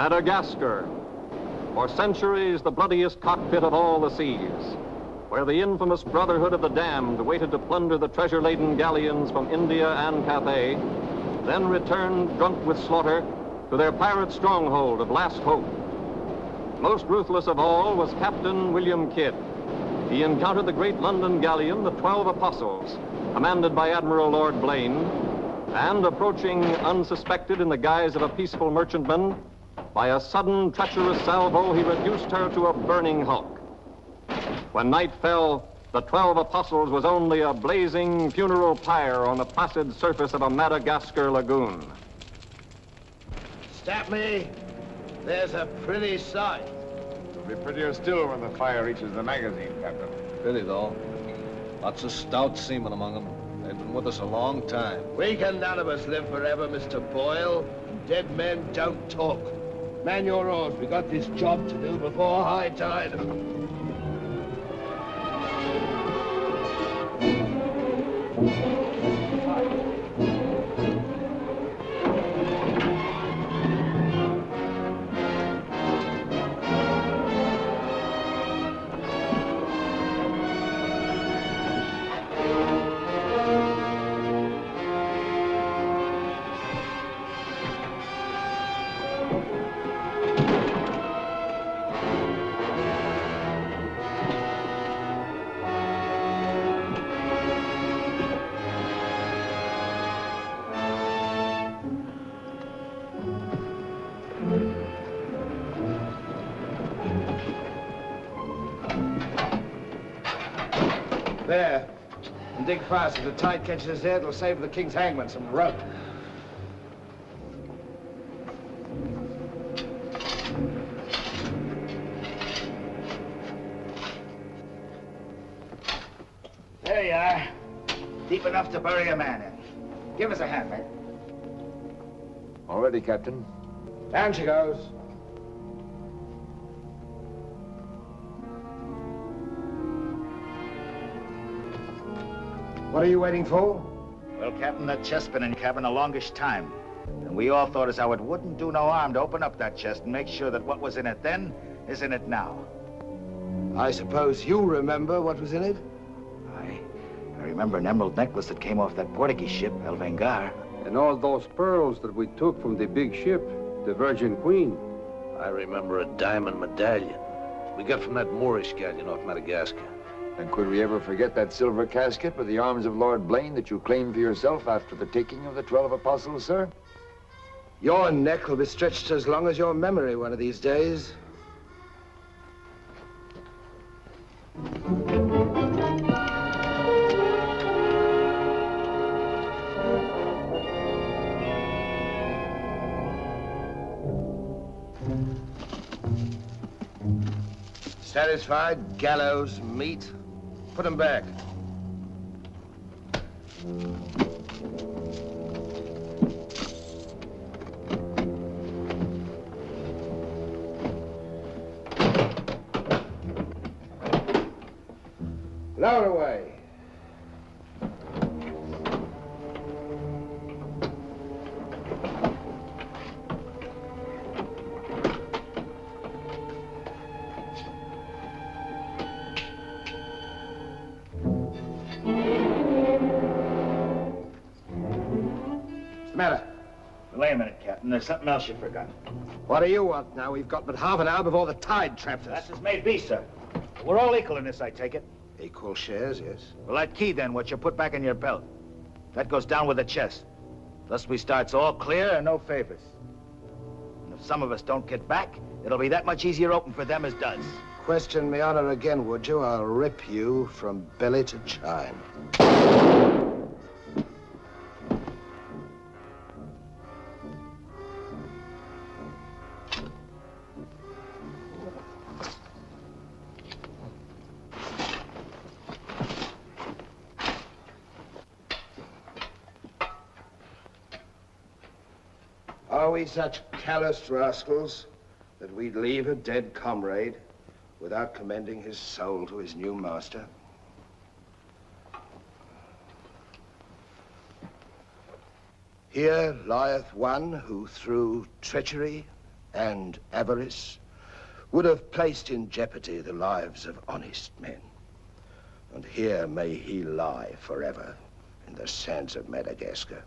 Madagascar, for centuries the bloodiest cockpit of all the seas, where the infamous Brotherhood of the Damned waited to plunder the treasure-laden galleons from India and Cathay, then returned drunk with slaughter to their pirate stronghold of Last Hope. Most ruthless of all was Captain William Kidd. He encountered the great London galleon, the 12 Apostles, commanded by Admiral Lord Blayne, and approaching unsuspected in the guise of a peaceful merchantman, by a sudden treacherous salvo, he reduced her to a burning hulk. When night fell, the 12 Apostles was only a blazing funeral pyre on the placid surface of a Madagascar lagoon. Stop me. There's a pretty sight. It'll be prettier still when the fire reaches the magazine, Captain. Pity, though. Lots of stout seamen among them. They've been with us a long time. We can none of us live forever, Mr. Boyle. Dead men don't talk. Man your oars. We got this job to do before high tide. There. And dig fast. If the tide catches us there, it'll save the king's hangman some rope. There you are. Deep enough to bury a man in. Give us a hand, mate. All ready, Captain. Down she goes. What are you waiting for? Well, Captain, that chest's been in cabin a longish time. And we all thought as how it wouldn't do no harm to open up that chest and make sure that what was in it then is in it now. I suppose you remember what was in it? I remember an emerald necklace that came off that Portuguese ship, El Vengar. And all those pearls that we took from the big ship, the Virgin Queen. I remember a diamond medallion we got from that Moorish galleon off Madagascar. And could we ever forget that silver casket with the arms of Lord Blayne that you claimed for yourself after the taking of the 12 Apostles, sir? Your neck will be stretched as long as your memory one of these days. Satisfied? Gallows meat? Put them back. Lower away. Wait a minute, Captain. There's something else you forgot. What do you want now? We've got but half an hour before the tide traps us. That's as may be, sir. We're all equal in this, I take it. Equal shares, yes. Well, that key, then, what you put back in your belt. That goes down with the chest. Thus we starts all clear and no favors. And if some of us don't get back, it'll be that much easier open for them as does. Question me honor again, would you? I'll rip you from belly to chine. Are we such calloused rascals that we'd leave a dead comrade without commending his soul to his new master? Here lieth one who through treachery and avarice would have placed in jeopardy the lives of honest men. And here may he lie forever in the sands of Madagascar.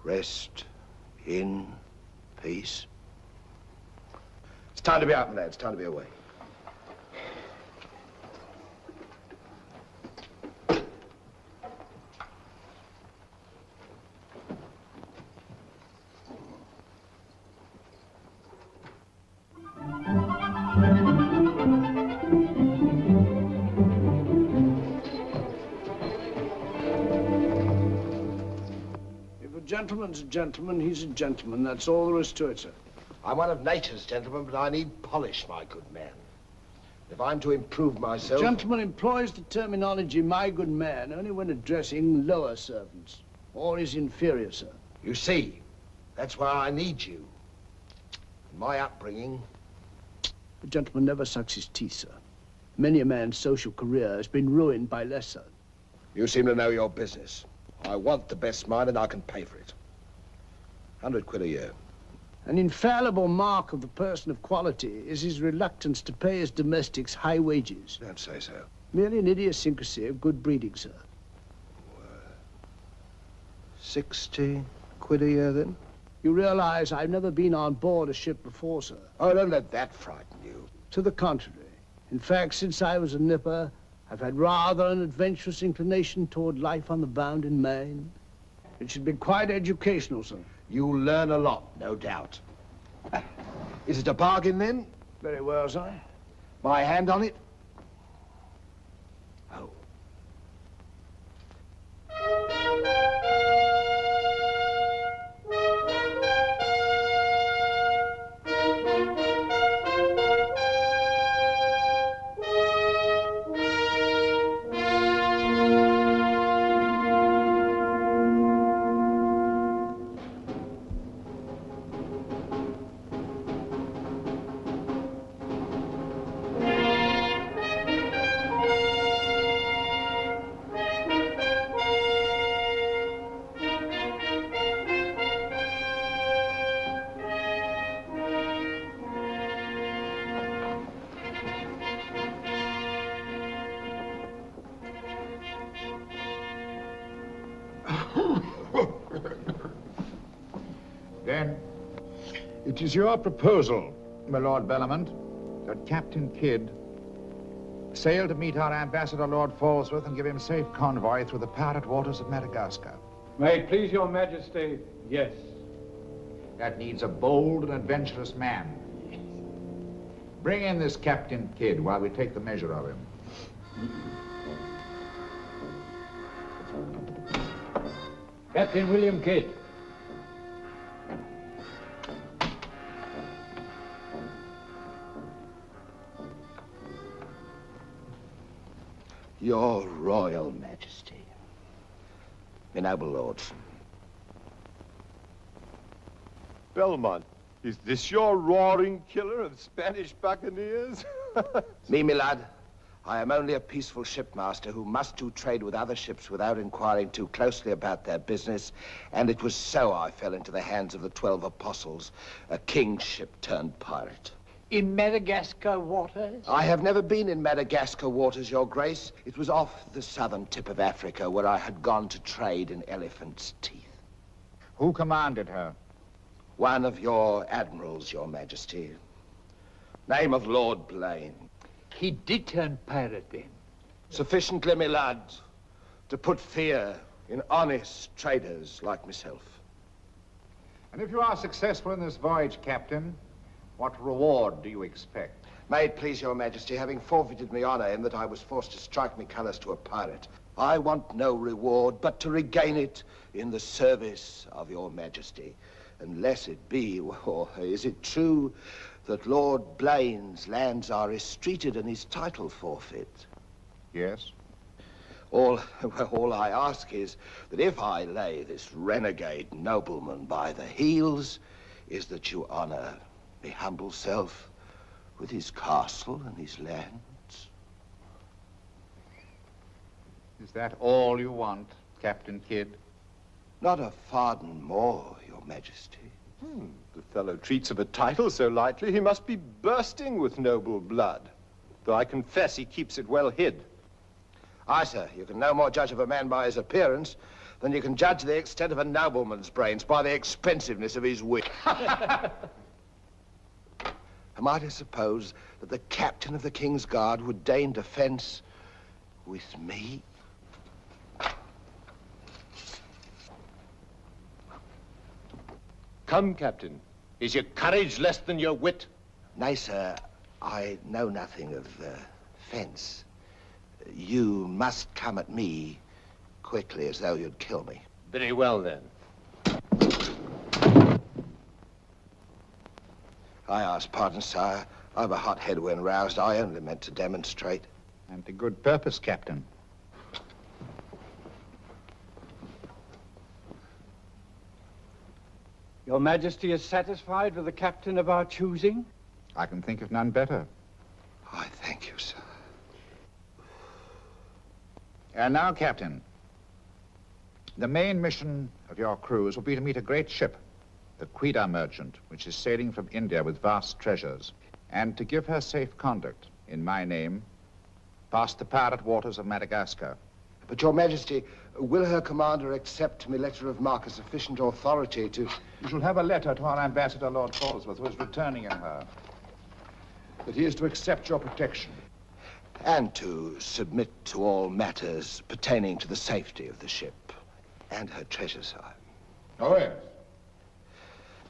Rest in peace. It's time to be out, my lads. It's time to be away. Gentleman's a gentleman, he's a gentleman. That's all there is to it, sir. I'm one of nature's gentlemen, but I need polish, my good man. If I'm to improve myself... A gentleman employs the terminology, my good man, only when addressing lower servants, or his inferior, sir. You see, that's why I need you. In my upbringing... A gentleman never sucks his teeth, sir. Many a man's social career has been ruined by less, sir. You seem to know your business. I want the best mine, and I can pay for it. 100 quid a year. An infallible mark of the person of quality is his reluctance to pay his domestics high wages. Don't say so. Merely an idiosyncrasy of good breeding, sir. 60 quid a year, then? You realize I've never been on board a ship before, sir. Oh, don't let that frighten you. To the contrary. In fact, since I was a nipper, I've had rather an adventurous inclination toward life on the bound in Maine. It should be quite educational, sir. You'll learn a lot, no doubt. Is it a bargain, then? Very well, sir. My hand on it? Oh. Then, it is your proposal, my Lord Bellomont, that Captain Kidd sail to meet our ambassador, Lord Falsworth, and give him safe convoy through the pirate waters of Madagascar. May it please your majesty, yes. That needs a bold and adventurous man. Bring in this Captain Kidd while we take the measure of him. Captain William Kidd. Your Royal Majesty. My noble lords. Belmont, is this your roaring killer of Spanish buccaneers? Me, my lad, I am only a peaceful shipmaster who must do trade with other ships without inquiring too closely about their business, and it was so I fell into the hands of the 12 apostles, a king's ship turned pirate. In Madagascar waters? I have never been in Madagascar waters, Your Grace. It was off the southern tip of Africa where I had gone to trade in elephants' teeth. Who commanded her? One of your admirals, Your Majesty. Name of Lord Blayne. He did turn pirate then? Sufficiently, my lad, to put fear in honest traders like myself. And if you are successful in this voyage, Captain, what reward do you expect? May it please Your Majesty, having forfeited my honor in that I was forced to strike me colors to a pirate, I want no reward but to regain it in the service of Your Majesty. Unless it be, or is it true that Lord Blayne's lands are estreated and his title forfeit? Yes. All I ask is that if I lay this renegade nobleman by the heels, is that you honor my humble self with his castle and his lands. Is that all you want, Captain Kidd? Not a farden more, Your Majesty. The fellow treats of a title so lightly, he must be bursting with noble blood. Though I confess he keeps it well hid. Aye, sir, you can no more judge of a man by his appearance than you can judge the extent of a nobleman's brains by the expensiveness of his wit. Am I to suppose that the captain of the King's Guard would deign defense with me? Come, Captain. Is your courage less than your wit? Nay, sir, I know nothing of fence. You must come at me quickly as though you'd kill me. Very well, then. I ask pardon, sire. I've a hot head when roused. I only meant to demonstrate. And to good purpose, Captain. Your Majesty is satisfied with the captain of our choosing? I can think of none better. I thank you, sir. And now, Captain, the main mission of your cruise will be to meet a great ship, the KIDD merchant, which is sailing from India with vast treasures, and to give her safe conduct, in my name, past the pirate waters of Madagascar. But, Your Majesty, will her commander accept my letter of marque as sufficient authority to... You shall have a letter to our ambassador, Lord Falsworth, who is returning in her, that he is to accept your protection. And to submit to all matters pertaining to the safety of the ship and her treasure, sire. Oh, yes.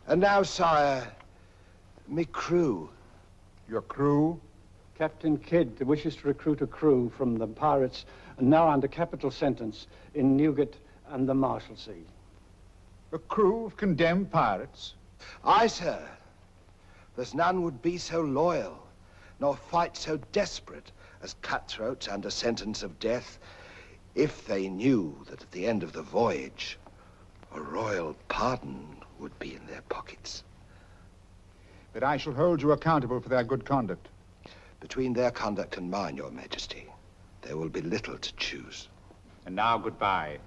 And now, sire, me crew. Your crew? Captain Kidd wishes to recruit a crew from the pirates now under capital sentence in Newgate and the Marshalsea. A crew of condemned pirates? Aye, sir. There's none would be so loyal, nor fight so desperate as cutthroats under sentence of death, if they knew that at the end of the voyage, a royal pardon would be in their pockets. But I shall hold you accountable for their good conduct. Between their conduct and mine, Your Majesty, there will be little to choose. And now, goodbye.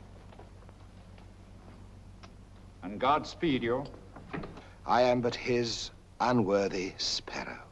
And God speed you. I am but his unworthy sparrow.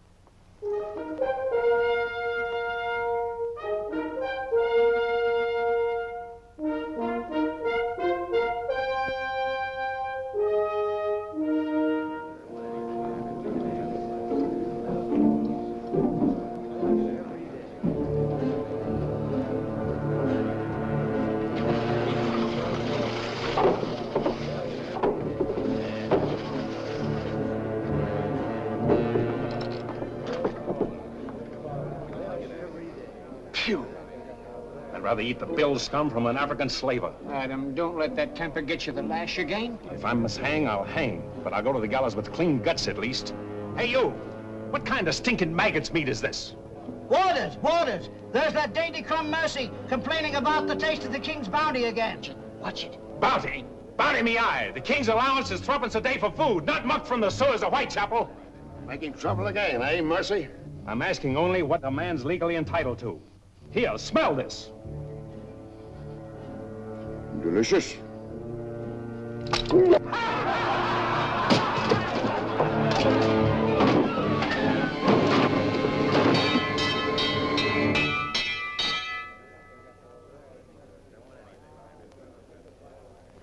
I'd rather eat the bill scum from an African slaver. Adam, don't let that temper get you the lash again. If I must hang, I'll hang. But I'll go to the gallows with clean guts, at least. Hey, you! What kind of stinking maggot's meat is this? Warders! Warders! There's that dainty crumb Mercy complaining about the taste of the king's bounty again. Watch it. Bounty? Bounty me eye! The king's allowance is 3 a day for food, not muck from the sewers of Whitechapel. Making trouble again, eh, Mercy? I'm asking only what a man's legally entitled to. Here, smell this. Delicious.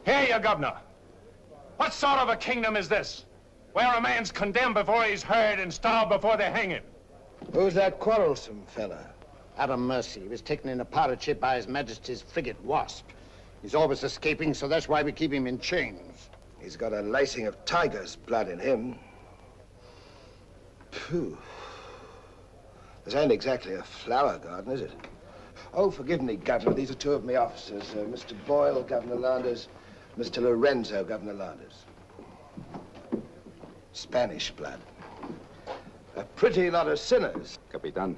Here, you governor. What sort of a kingdom is this? Where a man's condemned before he's heard and starved before they hang him. Who's that quarrelsome fella? Adam Mercy. He was taken in a pirate ship by His Majesty's frigate Wasp. He's always escaping, so that's why we keep him in chains. He's got a lacing of tiger's blood in him. Phew. This ain't exactly a flower garden, is it? Oh, forgive me, Governor. These are two of my officers. Mr. Boyle, Governor Landers. Mr. Lorenzo, Governor Landers. Spanish blood. A pretty lot of sinners. Capitan,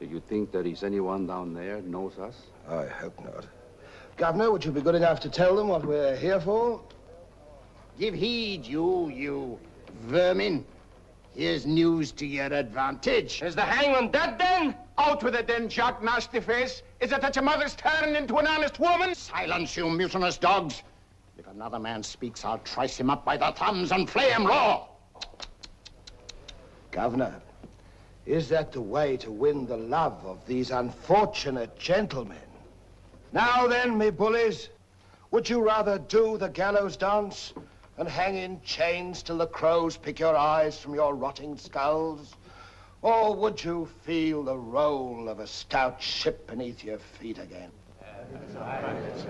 do you think there is anyone down there knows us? I hope not. Governor, would you be good enough to tell them what we're here for? Give heed, you vermin. Here's news to your advantage. Is the hangman dead, then? Out with it, then, Jock Nasty Face. Is it that your mother's turned into an honest woman? Silence, you mutinous dogs. If another man speaks, I'll trice him up by the thumbs and flay him raw. Governor, is that the way to win the love of these unfortunate gentlemen? Now then, me bullies, would you rather do the gallows dance and hang in chains till the crows pick your eyes from your rotting skulls? Or would you feel the roll of a stout ship beneath your feet again?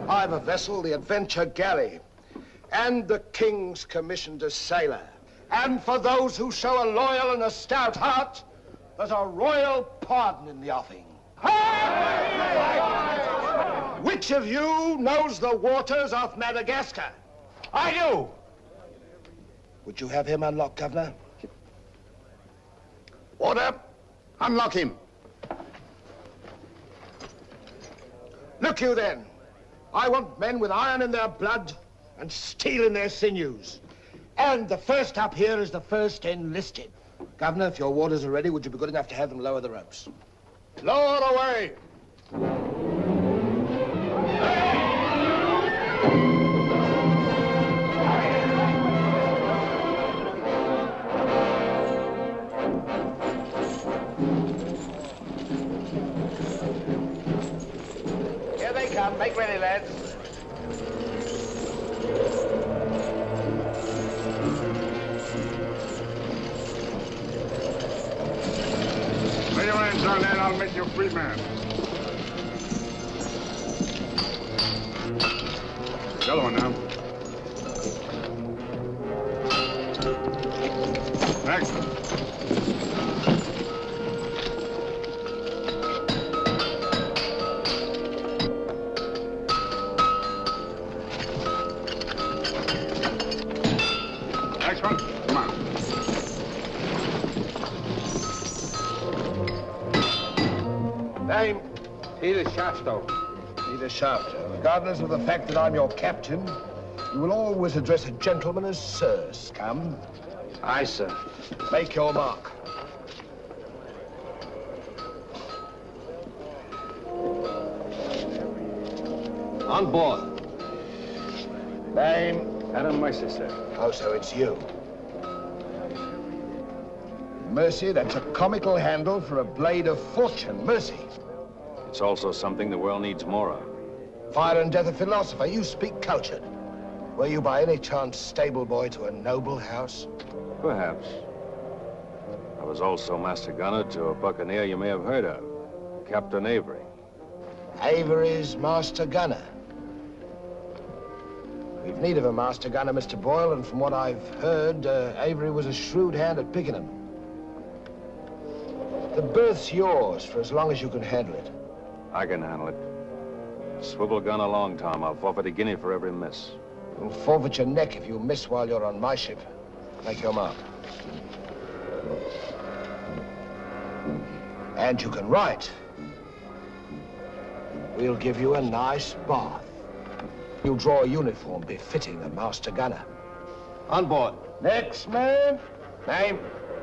I've a vessel, the Adventure Galley, and the King's commissioned a sailor. And for those who show a loyal and a stout heart, there's a royal pardon in the offing. Which of you knows the waters off Madagascar? I do. Would you have him unlocked, Governor? Order. Unlock him. Look you then. I want men with iron in their blood and steel in their sinews. And the first up here is the first enlisted. Governor, if your warders are ready, would you be good enough to have them lower the ropes? Lower away. Here they come. Make ready, lads. Lay your hands on that, I'll make you a free man. The other one now. Next. Next one. Come on. Name? Peter Shafto. Peter Shafto. Regardless of the fact that I'm your captain, you will always address a gentleman as Sir, scum. Aye, sir. Make your mark. On board. Name? Adam Mercer, sir. Oh, so it's you. Mercy, that's a comical handle for a blade of fortune. Mercy. It's also something the world needs more of. Fire and death a philosopher. You speak cultured. Were you by any chance stable boy to a noble house? Perhaps. I was also master gunner to a buccaneer you may have heard of, Captain Avery. Avery's master gunner. We've need of a master gunner, Mr. Boyle, and from what I've heard, Avery was a shrewd hand at picking them. The berth's yours for as long as you can handle it. I can handle it. Swivel gun along, Tom. I'll forfeit a guinea for every miss. You'll forfeit your neck if you miss while you're on my ship. Make your mark. And you can write. We'll give you a nice bath. You'll draw a uniform befitting a master gunner. On board. Next man. Name?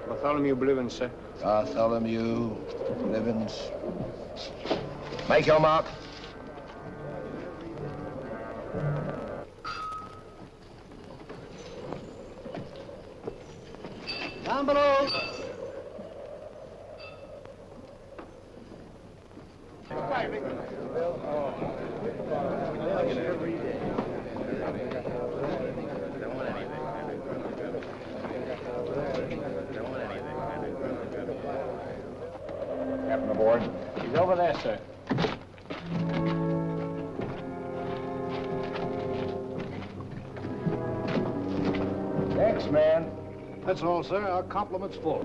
Bartholomew Blivens, sir. Bartholomew Blivens. Make your mark. Down below. Captain aboard. He's over there, sir. Next man. That's all, sir. Our compliments full.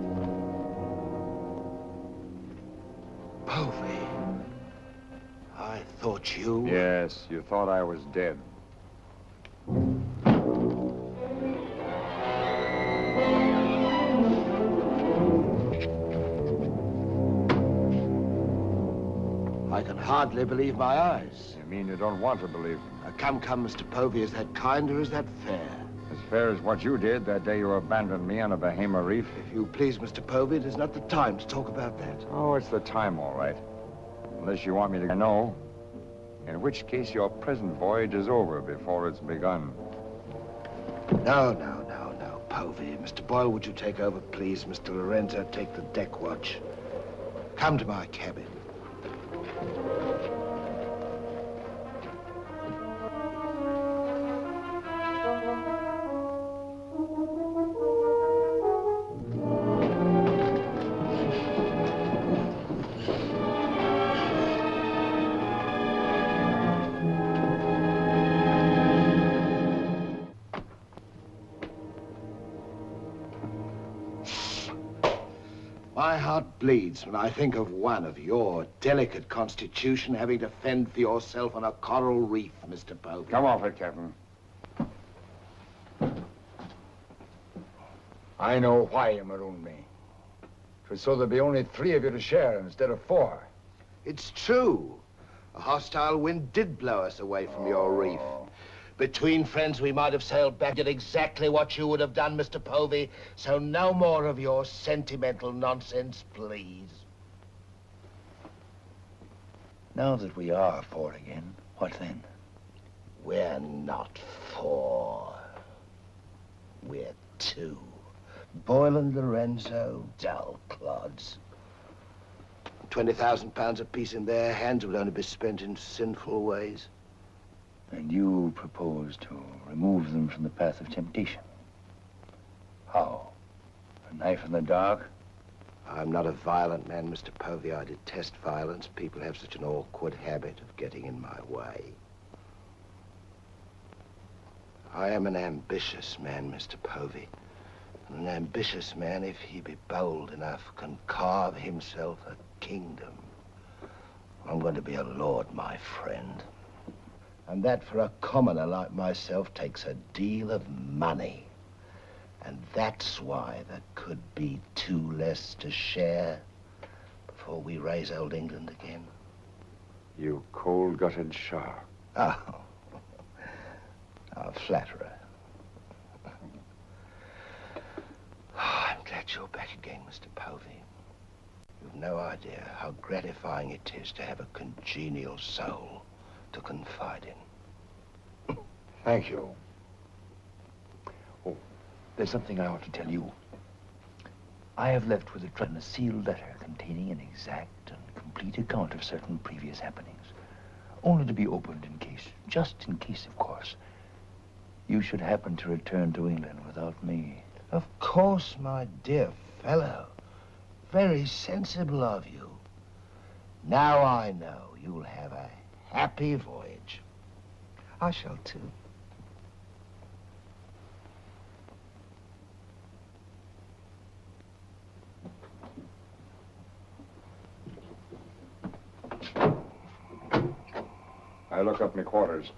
Povey. I thought you... Yes, you thought I was dead. I can hardly believe my eyes. You mean you don't want to believe them? Come, Mr. Povey, is that kind or is that fair? As fair as what you did that day you abandoned me on a Bahama reef. If you please, Mr. Povey, it is not the time to talk about that. Oh, it's the time, all right. Unless you want me to know. In which case your present voyage is over before it's begun. No, Povey. Mr. Boyle, would you take over, please? Mr. Lorenzo, take the deck watch. Come to my cabin. My heart bleeds when I think of one of your delicate constitution having to fend for yourself on a coral reef, Mr. Povey. Come off it, Captain. I know why you marooned me. It was so there'd be only 3 of you to share instead of 4. It's true. A hostile wind did blow us away from your reef. Between friends, we might have sailed back, did exactly what you would have done, Mr. Povey. So no more of your sentimental nonsense, please. Now that we are 4 again, what then? We're not 4. We're 2. Boyle and Lorenzo, dull clods. 20,000 pounds apiece in their hands would only be spent in sinful ways. And you propose to remove them from the path of temptation. How? A knife in the dark? I'm not a violent man, Mr. Povey. I detest violence. People have such an awkward habit of getting in my way. I am an ambitious man, Mr. Povey. And an ambitious man, if he be bold enough, can carve himself a kingdom. I'm going to be a lord, my friend. And that for a commoner like myself takes a deal of money. And that's why there could be 2 less to share before we raise old England again. You cold-gutted shark. Oh, a flatterer. I'm glad you're back again, Mr. Povey. You've no idea how gratifying it is to have a congenial soul to confide in. Thank you. Oh, there's something I ought to tell you. I have left with the Trent a sealed letter containing an exact and complete account of certain previous happenings, only to be opened in case, just in case, of course, you should happen to return to England without me. Of course, my dear fellow. Very sensible of you. Now I know you'll have a happy voyage. I shall too. I look up my quarters.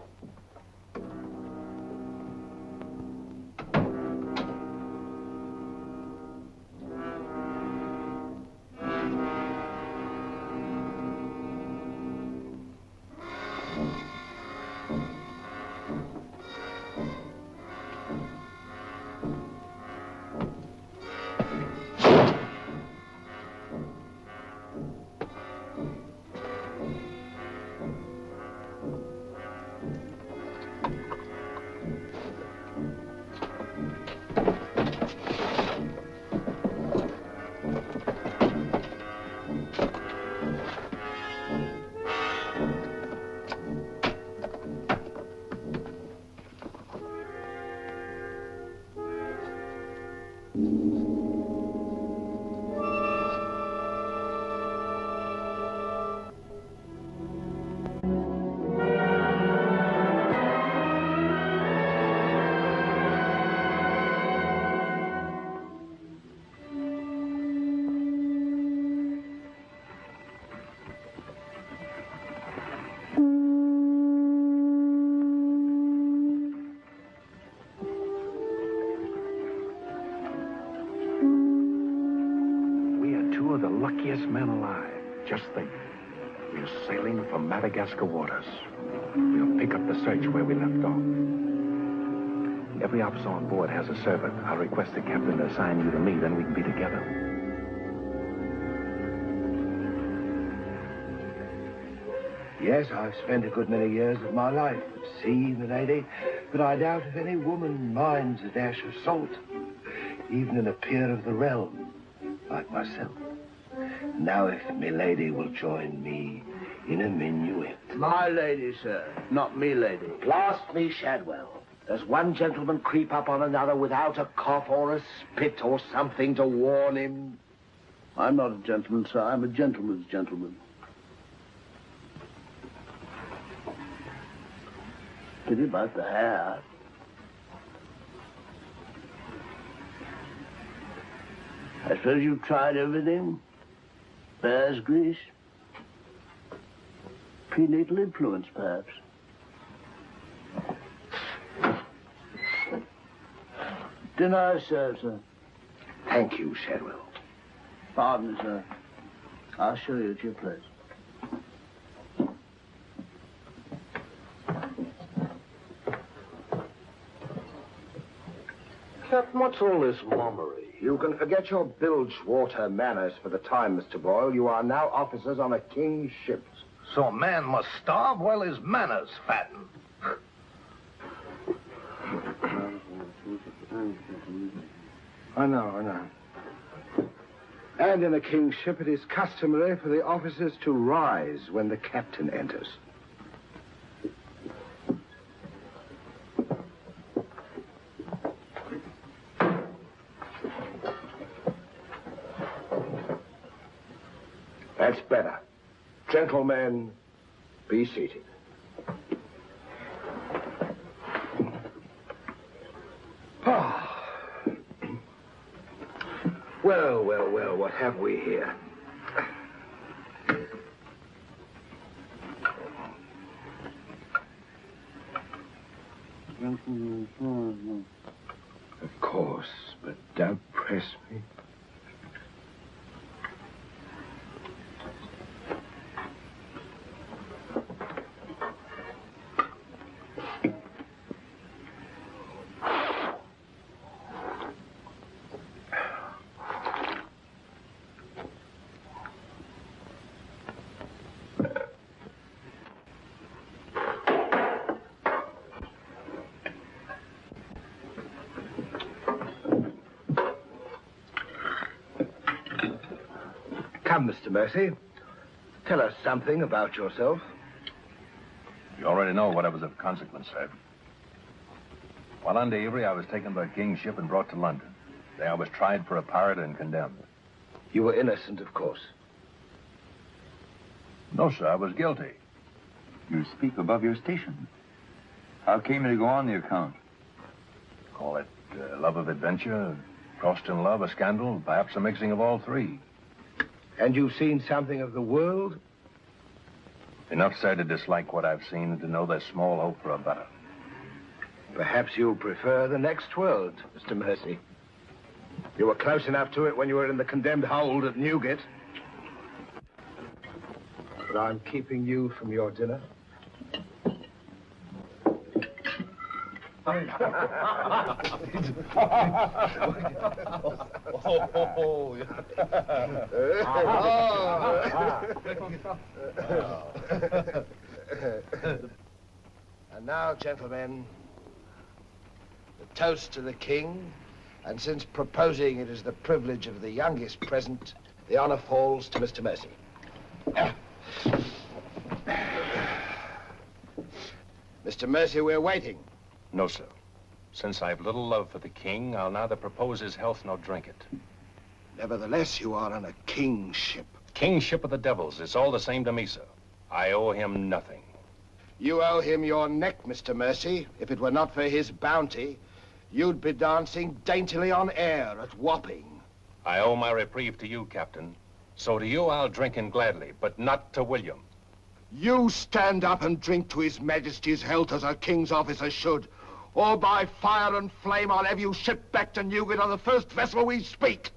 Luckiest men alive. Just think. We're sailing for Madagascar waters. We'll pick up the search where we left off. Every officer on board has a servant. I'll request the captain to assign you to me, then we can be together. Yes, I've spent a good many years of my life at sea, milady, but I doubt if any woman minds a dash of salt, even in a peer of the realm, like myself. Now, if milady will join me in a minuet. My lady, sir, not me lady. Blast me, Shadwell. Does one gentleman creep up on another without a cough or a spit or something to warn him? I'm not a gentleman, sir. I'm a gentleman's gentleman. Pity about the hair. I suppose you've tried everything? Bear's grease? Prenatal influence, perhaps? Dinner served, sir. Thank you, Shadwell. Pardon me, sir. I'll show you to your place. Captain, what's all this mummery? You can forget your bilge water manners for the time, Mr. Boyle. You are now officers on a king's ship. So a man must starve while his manners fatten. I know. And in a king's ship, it is customary for the officers to rise when the captain enters. That's better. Gentlemen, be seated. Well, what have we here? Of course, but don't press me. Come, Mr. Mercy. Tell us something about yourself. You already know what was of consequence, sir. While under Avery, I was taken by King's ship and brought to London. There I was tried for a pirate and condemned. You were innocent, of course. No, sir, I was guilty. You speak above your station. How came you to go on the account? Call it love of adventure, crossed in love, a scandal, perhaps a mixing of all three. And you've seen something of the world? Enough, sir, to dislike what I've seen and to know there's small hope for a better. Perhaps you'll prefer the next world, Mr. Mercy. You were close enough to it when you were in the condemned hold at Newgate. But I'm keeping you from your dinner. And now, gentlemen, the toast to the king, and since proposing it is the privilege of the youngest present, the honor falls to Mr. Mercy. Mr. Mercy, we're waiting. No, sir. Since I've little love for the king, I'll neither propose his health nor drink it. Nevertheless, you are on a king's ship. King's ship of the devils. It's all the same to me, sir. I owe him nothing. You owe him your neck, Mr. Mercy. If it were not for his bounty, you'd be dancing daintily on air at Wapping. I owe my reprieve to you, Captain. So to you I'll drink in gladly, but not to William. You stand up and drink to His Majesty's health as a king's officer should. Or by fire and flame, I'll have you shipped back to Newgate on the first vessel we speak.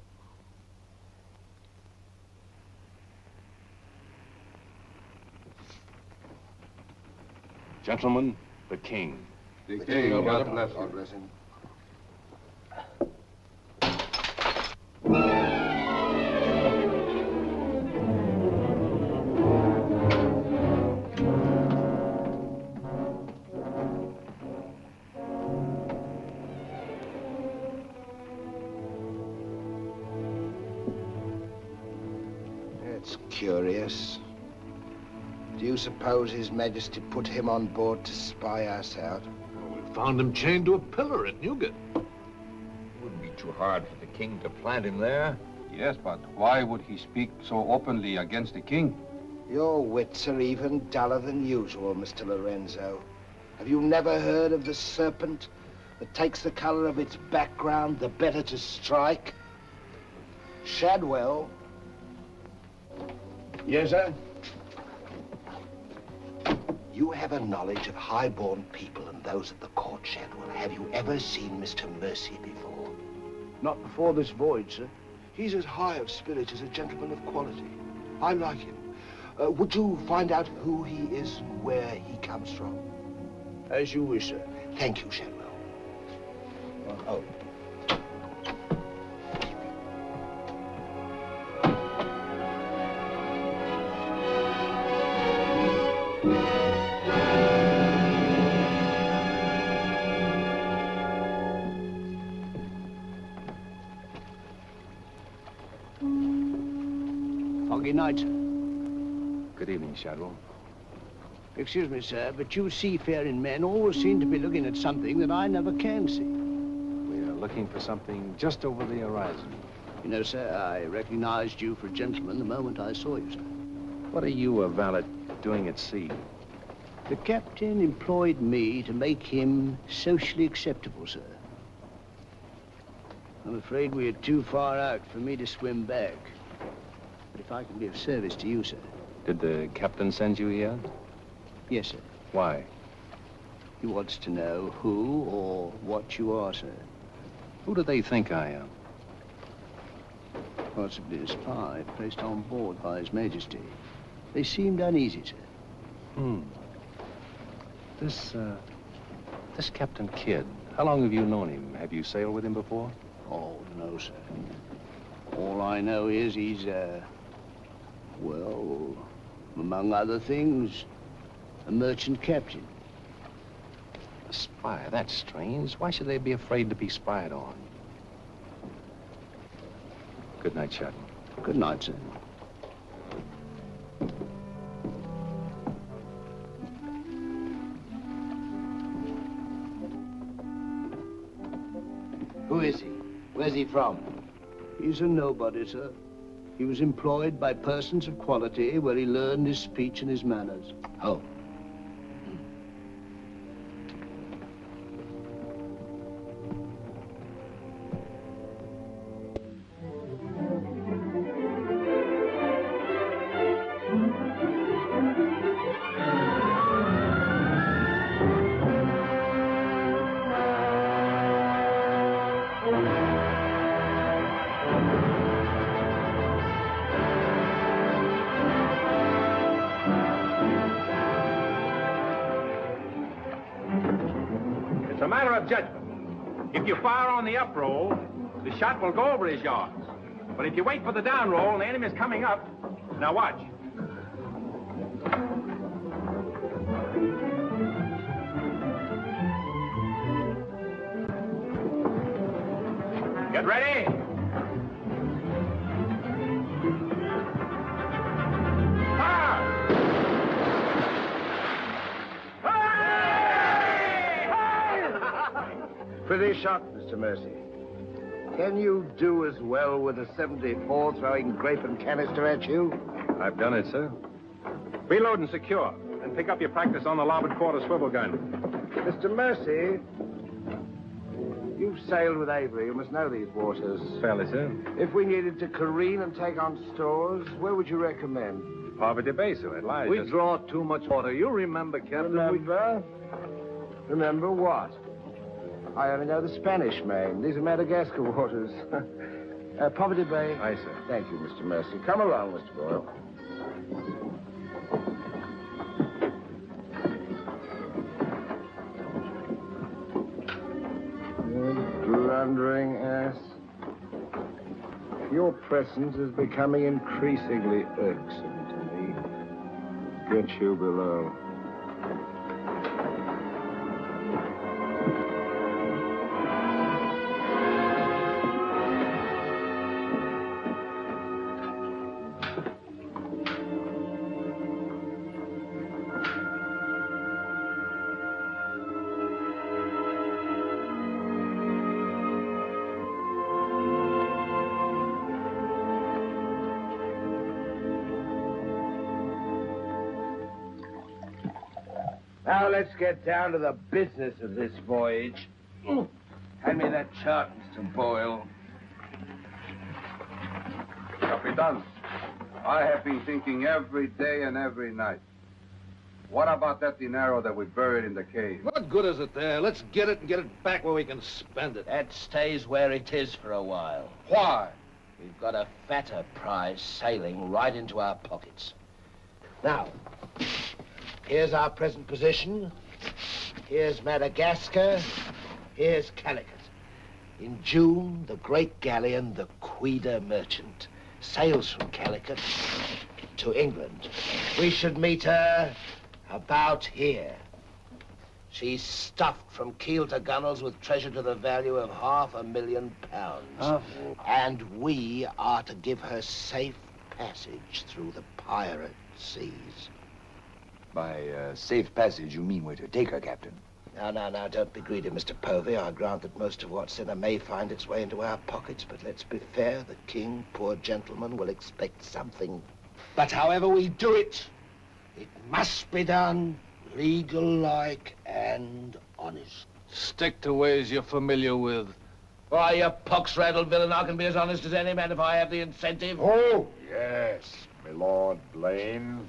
Gentlemen, the king. The king, God bless him. curious. Do you suppose His Majesty put him on board to spy us out? Well, we found him chained to a pillar at Newgate. It wouldn't be too hard for the king to plant him there. Yes, but why would he speak so openly against the king? Your wits are even duller than usual, Mr. Lorenzo. Have you never heard of the serpent that takes the color of its background the better to strike? Shadwell. Yes, sir? You have a knowledge of high-born people and those at the court, Shadwell. Have you ever seen Mr. Mercy before? Not before this voyage, sir. He's as high of spirit as a gentleman of quality. I like him. Would you find out who he is and where he comes from? As you wish, sir. Thank you, Shadwell. Oh. Foggy night. Good evening, Shadwell. Excuse me, sir, but you seafaring men always seem to be looking at something that I never can see. We are looking for something just over the horizon. You know, sir, I recognized you for a gentleman the moment I saw you, sir. What are you, a valet, doing at sea? The captain employed me to make him socially acceptable, sir. I'm afraid we are too far out for me to swim back. But if I can be of service to you, sir. Did the captain send you here? Yes, sir. Why? He wants to know who or what you are, sir. Who do they think I am? Possibly a spy placed on board by His Majesty. They seemed uneasy, sir. This Captain Kidd, how long have you known him? Have you sailed with him before? Oh, no, sir. All I know is he's, well, among other things, a merchant captain. A spy? That's strange. Why should they be afraid to be spied on? Good night, Shadwell. Good night, sir. Who is he? Where's he from? He's a nobody, sir. He was employed by persons of quality where he learned his speech and his manners. Oh. It's a matter of judgment. If you fire on the up roll, the shot will go over his yards. But if you wait for the down roll and the enemy's coming up, now watch. Get ready. Pretty shot, Mr. Mercy. Can you do as well with a 74 throwing grape and canister at you? I've done it, sir. Reload and secure, and pick up your practice on the larboard quarter swivel gun. Mr. Mercy, you've sailed with Avery. You must know these waters. Fairly, sir. If we needed to careen and take on stores, where would you recommend? Poverty Bay, sir. It lies. We draw too much water. You remember, Captain? Remember? Remember what? I only know the Spanish Main. These are Madagascar waters. Poverty Bay. Aye, sir. Thank you, Mr. Mercy. Come along, Mr. Boyle. Blundering ass. Your presence is becoming increasingly irksome to me. Get you below. Now let's get down to the business of this voyage. Hand me that chart, Mr. Boyle. Capitan, I have been thinking every day and every night. What about that dinero that we buried in the cave? What good is it there? Let's get it and get it back where we can spend it. That stays where it is for a while. Why? We've got a fatter prize sailing right into our pockets. Now, here's our present position. Here's Madagascar. Here's Calicut. In June, the great galleon, the KIDD Merchant, sails from Calicut to England. We should meet her about here. She's stuffed from keel to gunwales with treasure to the value of £500,000. And we are to give her safe passage through the pirate seas. By safe passage, you mean we're to take her, Captain? Now, don't be greedy, Mr. Povey. I grant that most of what's in her may find its way into our pockets, but let's be fair. The king, poor gentleman, will expect something. But however we do it, it must be done legal-like and honest. Stick to ways you're familiar with. Why, you pox-rattled villain, I can be as honest as any man if I have the incentive. Oh, yes, my Lord Blayne.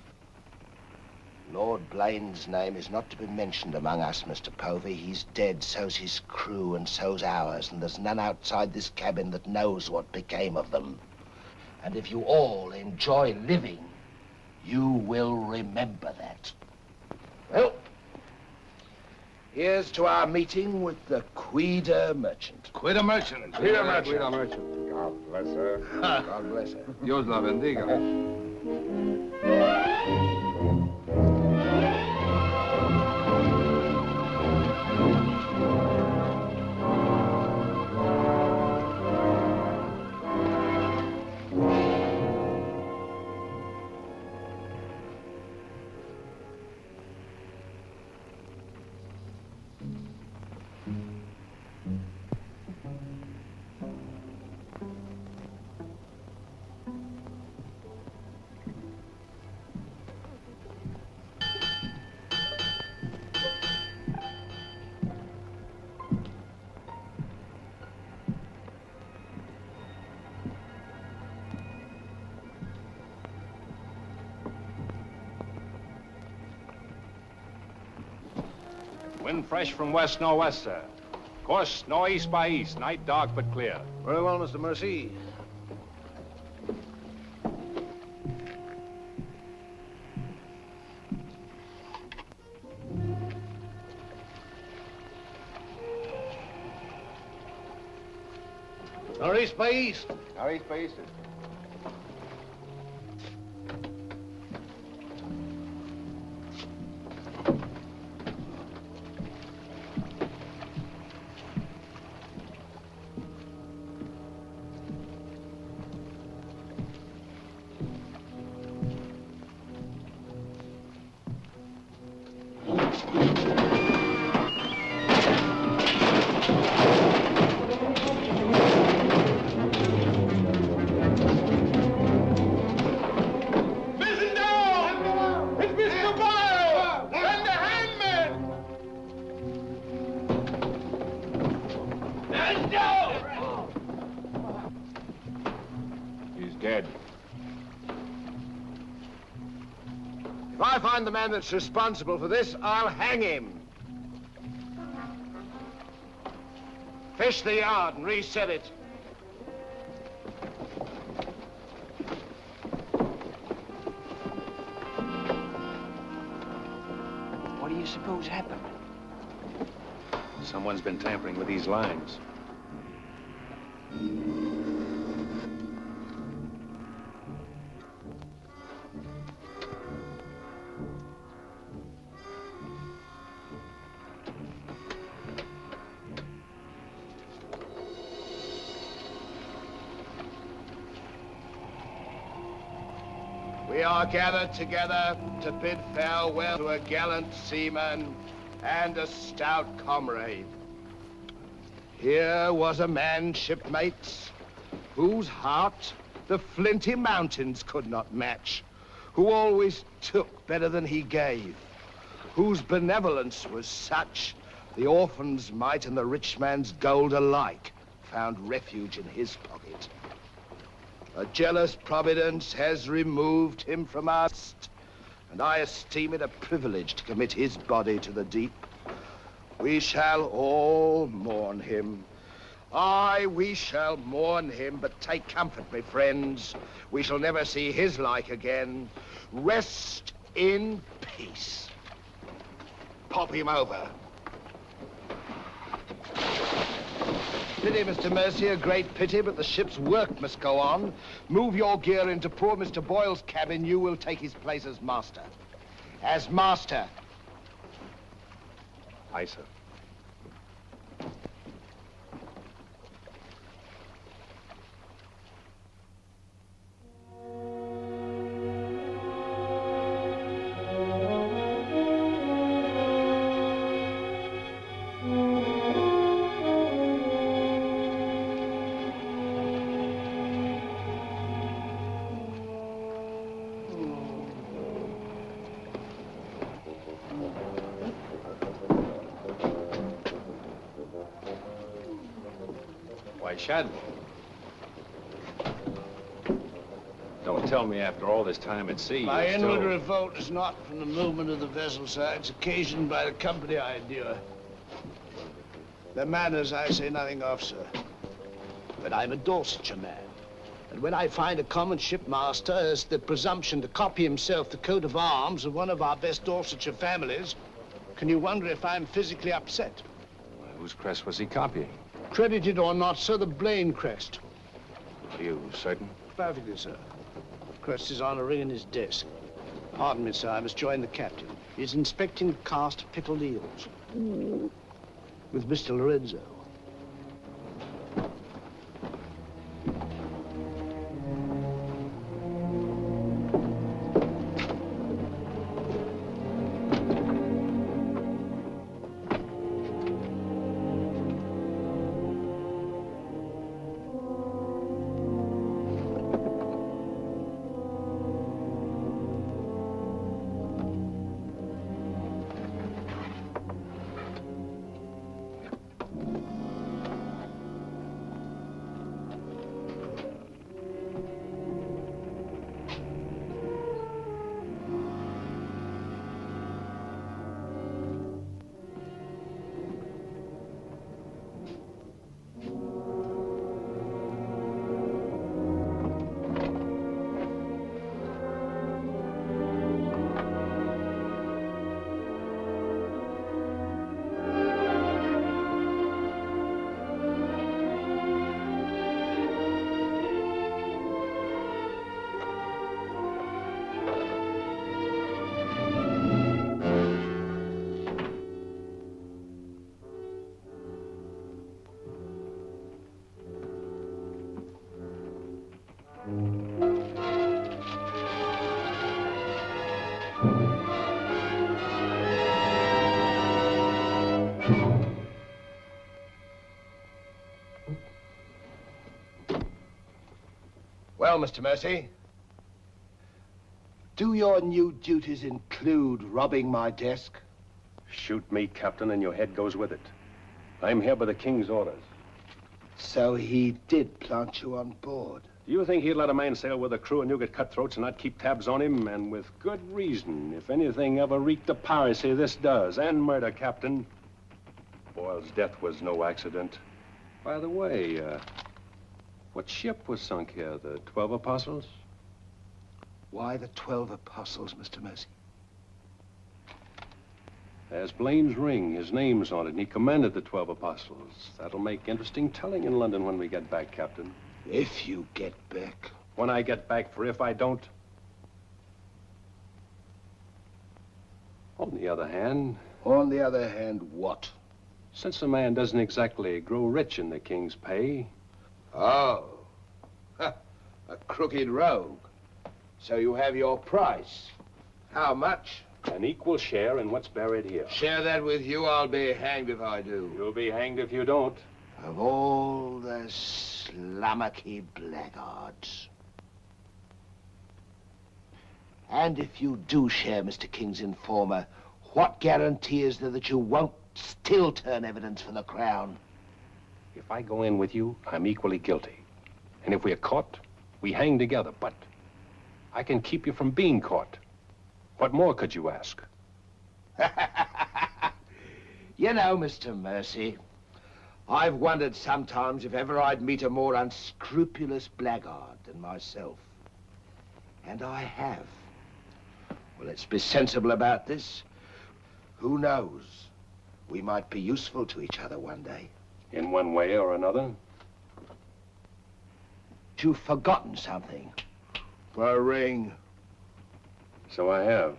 Lord Blayne's name is not to be mentioned among us, Mr. Povey. He's dead, so's his crew, and so's ours, and there's none outside this cabin that knows what became of them. And if you all enjoy living, you will remember that. Well, here's to our meeting with the KIDD Merchant. KIDD Merchant. KIDD Merchant. KIDD Merchant. God bless her. God bless her. Dios la bendiga. Wind fresh from west-northwest, sir. Course northeast by east. Night dark but clear. Very well, Mr. Mercy. Northeast by east. Northeast by east. If I find the man that's responsible for this, I'll hang him. Fish the yard and reset it. What do you suppose happened? Someone's been tampering with these lines. We are gathered together to bid farewell to a gallant seaman and a stout comrade. Here was a man, shipmates, whose heart the flinty mountains could not match, who always took better than he gave, whose benevolence was such, the orphan's mite and the rich man's gold alike found refuge in his pocket. A jealous providence has removed him from us, and I esteem it a privilege to commit his body to the deep. We shall all mourn him. Aye, we shall mourn him, but take comfort, my friends. We shall never see his like again. Rest in peace. Pop him over. Pity, Mr. Mercy, a great pity, but the ship's work must go on. Move your gear into poor Mr. Boyle's cabin. You will take his place as master. As master. Aye, sir. Shad. Don't tell me after all this time at sea. My inward revolt is not from the movement of the vessel, sir. It's occasioned by the company I endure. Their manners I say nothing of, sir. But I'm a Dorsetshire man. And when I find a common shipmaster has the presumption to copy himself the coat of arms of one of our best Dorsetshire families, can you wonder if I'm physically upset? Well, whose crest was he copying? Credited or not, sir, the Blayne crest. Are you certain? Perfectly, sir. The crest is on a ring in his desk. Pardon me, sir, I must join the captain. He's inspecting the cast pickled eels. With Mr. Lorenzo. Well, Mr. Mercy, do your new duties include robbing my desk? Shoot me, Captain, and your head goes with it. I'm here by the King's orders. So he did plant you on board? Do you think he'd let a man sail with a crew of Newgate cutthroats and not keep tabs on him? And with good reason. If anything ever reeked of piracy, this does. And murder, Captain. Boyle's death was no accident. By the way, what ship was sunk here? The 12 Apostles? Why the 12 Apostles, Mr. Mercy? There's Blayne's ring. His name's on it, and he commanded the 12 Apostles. That'll make interesting telling in London when we get back, Captain. If you get back. When I get back, for if I don't. On the other hand... On the other hand, what? Since a man doesn't exactly grow rich in the King's pay... Oh. A crooked rogue. So you have your price. How much? An equal share in what's buried here. Share that with you, I'll be hanged if I do. You'll be hanged if you don't. Of all the slummocky blackguards. And if you do share Mr. King's informer, What guarantee is there that you won't still turn evidence for the Crown? If I go in with you, I'm equally guilty. And if we're caught, we hang together. But I can keep you from being caught. What more could you ask? You know, Mr. Mercy, I've wondered sometimes if ever I'd meet a more unscrupulous blackguard than myself. And I have. Well, let's be sensible about this. Who knows? We might be useful to each other one day. In one way or another? You've forgotten something. A ring. So I have.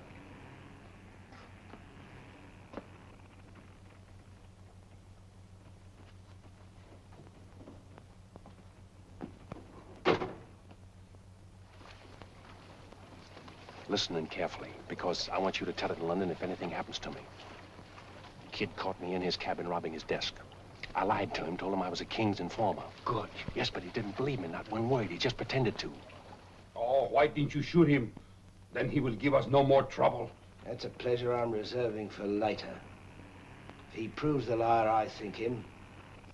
Listen in carefully, because I want you to tell it in London if anything happens to me. Kid caught me in his cabin robbing his desk. I lied to him, told him I was a king's informer. Good. Yes, but he didn't believe me, not one word. He just pretended to. Oh, why didn't you shoot him? Then he will give us no more trouble. That's a pleasure I'm reserving for later. If he proves the liar I think him,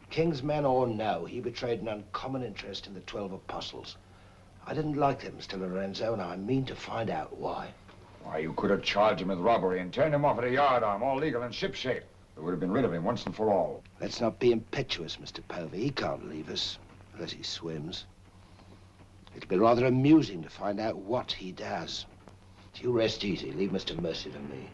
king's man or no, he betrayed an uncommon interest in the 12 apostles. I didn't like them, Mr. Lorenzo, and I mean to find out why. Why, you could have charged him with robbery and turned him off at a yardarm, all legal and shipshape. We would have been rid of him once and for all. Let's not be impetuous, Mr. Povey. He can't leave us, unless he swims. It'll be rather amusing to find out what he does. You rest easy. Leave Mr. Mercy to me.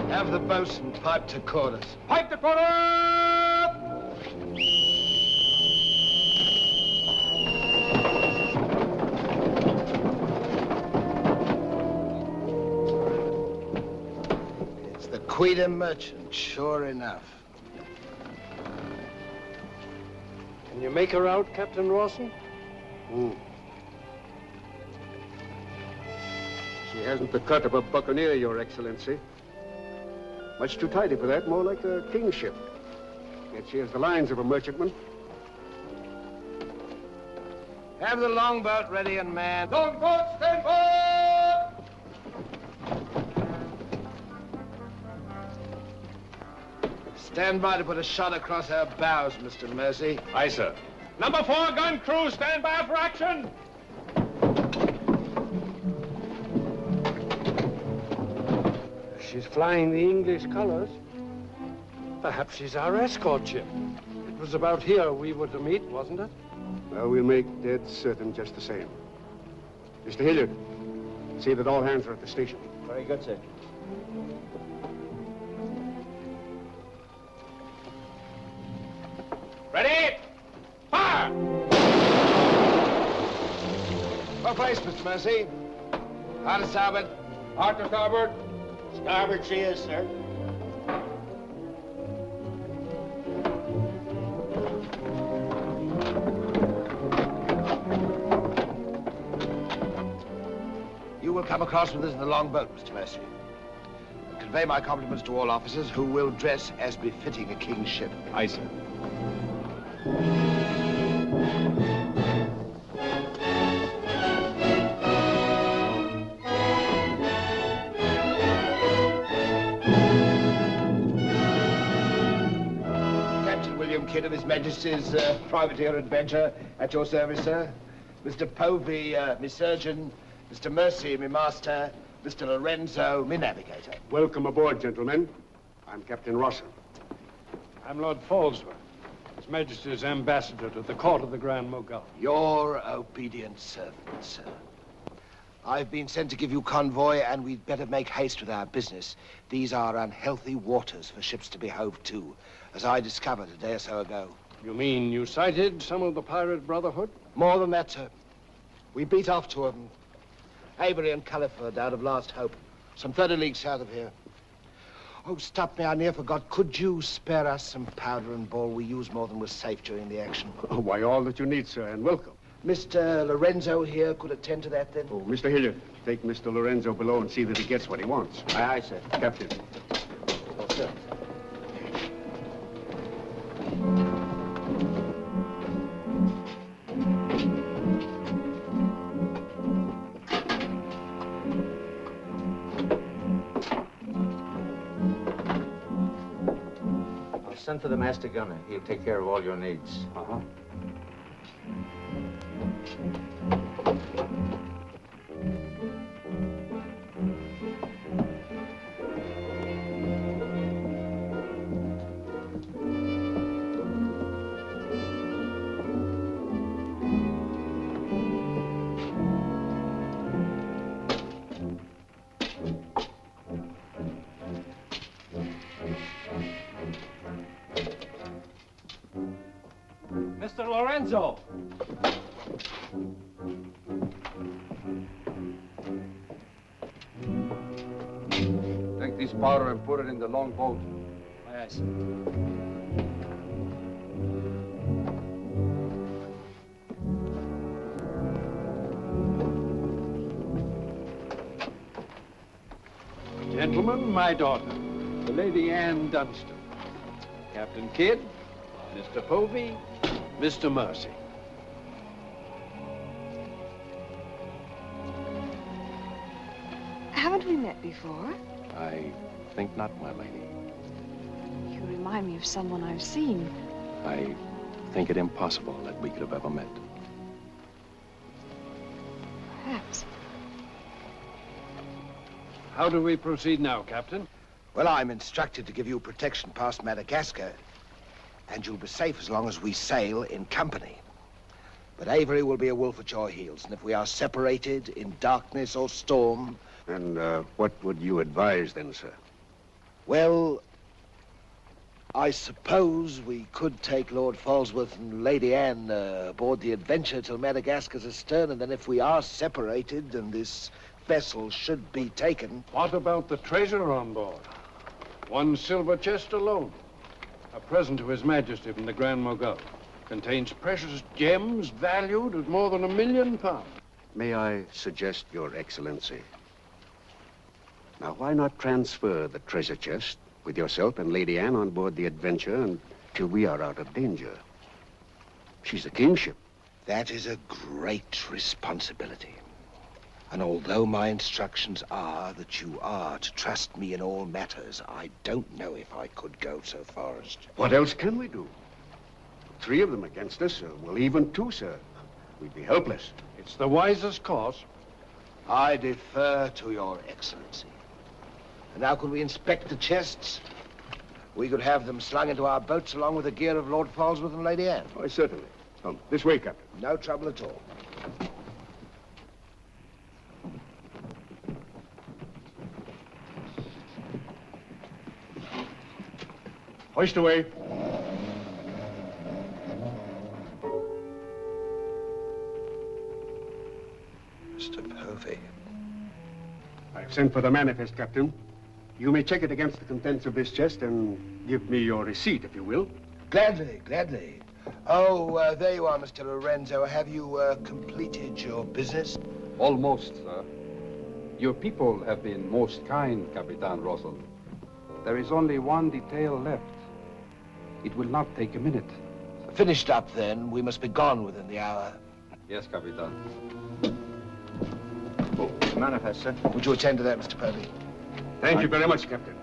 Have the boatswain pipe to quarters. Pipe to quarter! It's the KIDD merchant, sure enough. Can you make her out, Captain Rawson? She hasn't the cut of a buccaneer, Your Excellency. Much too tidy for that, more like a king's ship. Yet she has the lines of a merchantman. Have the longboat ready and manned. Longboat, stand by! Stand by to put a shot across her bows, Mr. Mercy. Aye, sir. Number 4 gun crew, stand by for action. She's flying the English colors. Perhaps she's our escort ship. It was about here we were to meet, wasn't it? Well, we'll make dead certain just the same. Mr. Hilliard, see that all hands are at the station. Very good, sir. Ready? Fire! Well placed, Mr. Mercy. Hard to starboard. Hard to starboard. Starboard she is, sir. You will come across with us in the longboat, Mr. Mercy. And convey my compliments to all officers who will dress as befitting a king's ship. Aye, sir. Kidd of His Majesty's Privateer Adventure, at your service, sir. Mr. Povey, me surgeon. Mr. Mercy, me master. Mr. Lorenzo, me navigator. Welcome aboard, gentlemen. I'm Captain Rawson. I'm Lord Falsworth. His Majesty's ambassador to the court of the Grand Mogul. Your obedient servant, sir. I've been sent to give you convoy, and we'd better make haste with our business. These are unhealthy waters for ships to be hove to, as I discovered a day or so ago. You mean you sighted some of the pirate brotherhood? More than that, sir. We beat off two of them. Avery and Culliford out of Last Hope, some 30 leagues south of here. Oh, stop me, I near forgot. Could you spare us some powder and ball? We used more than was safe during the action. Oh, why, all that you need, sir, and welcome. Mr. Lorenzo here could attend to that, then? Oh, Mr. Hilliard, take Mr. Lorenzo below and see that he gets what he wants. Aye, aye, sir. Captain. Oh, sir. I'll send for the master gunner. He'll take care of all your needs. Uh-huh. Mr. Lorenzo! Take this powder and put it in the long boat. Aye, aye, sir. Gentlemen, my daughter, the Lady Anne Dunstan. Captain Kidd, Mr. Povey, Mr. Mercy. Haven't we met before? I think not, my lady. You remind me of someone I've seen. I think it impossible that we could have ever met. Perhaps. How do we proceed now, Captain? Well, I'm instructed to give you protection past Madagascar, and you'll be safe as long as we sail in company. But Avery will be a wolf at your heels, and if we are separated in darkness or storm... And what would you advise then, sir? Well, I suppose we could take Lord Falsworth and Lady Anne aboard the Adventure till Madagascar's astern, and then if we are separated and this vessel should be taken... What about the treasure on board? One silver chest alone. A present to His Majesty from the Grand Mogul. Contains precious gems valued at more than £1 million. May I suggest, Your Excellency? Now, why not transfer the treasure chest with yourself and Lady Anne on board the Adventure until we are out of danger? She's a kingship. That is a great responsibility. And although my instructions are that you are to trust me in all matters, I don't know if I could go so far as to... What else can we do? 3 of them against us, well, even 2, sir. We'd be helpless. It's the wisest course. I defer to your excellency. And now could we inspect the chests? We could have them slung into our boats along with the gear of Lord Falsworth and Lady Anne. Oh, certainly. Come, this way, Captain. No trouble at all. Hoist away. Mr. Povey. I've sent for the manifest, Captain. You may check it against the contents of this chest and give me your receipt, if you will. Gladly, gladly. Oh, there you are, Mr. Lorenzo. Have you completed your business? Almost, sir. Your people have been most kind, Capitan Russell. There is only one detail left. It will not take a minute. Finished up, then. We must be gone within the hour. Yes, Capitan. Oh, manifest, sir. Would you attend to that, Mr. Povey? Thank you very much, Captain.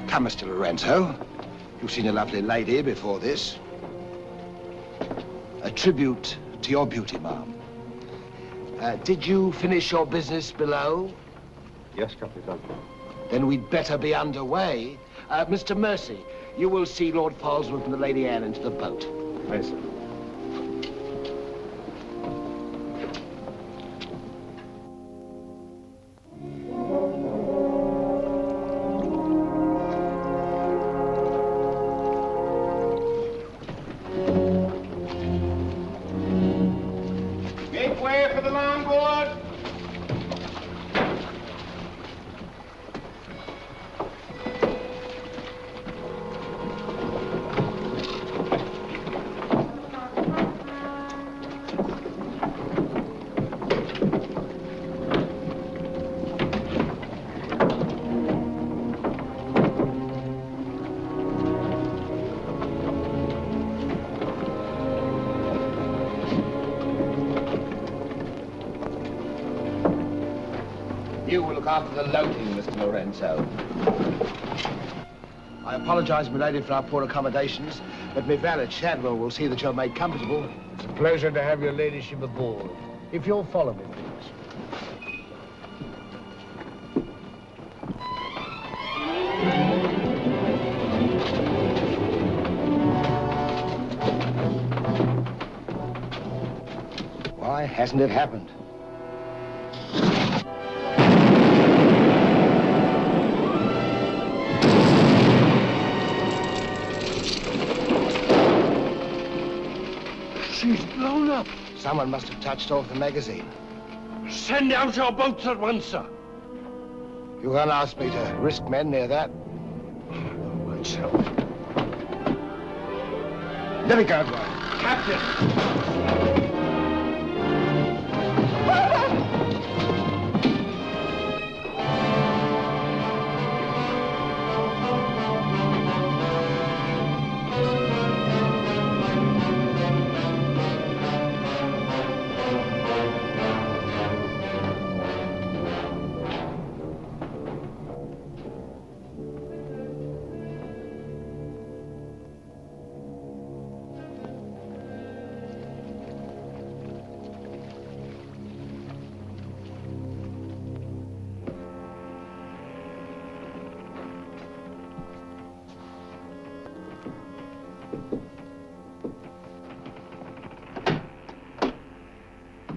Come, Mr. Lorenzo. You've seen a lovely lady before this. A tribute to your beauty, ma'am. Did you finish your business below? Yes, Capitan. Then we'd better be underway. Mr. Mercy, you will see Lord Falsworth and the Lady Anne into the boat. Aye, sir. Make way for the longboard. You will look after the loading, Mr. Lorenzo. I apologize, milady, for our poor accommodations, but my valet Shadwell will see that you're made comfortable. It's a pleasure to have your ladyship aboard. If you'll follow me, please. Why hasn't it happened? She's blown up. Someone must have touched off the magazine. Send out your boats at once, sir. You can't ask me to risk men near that. Myself. Let me go, boy. Captain!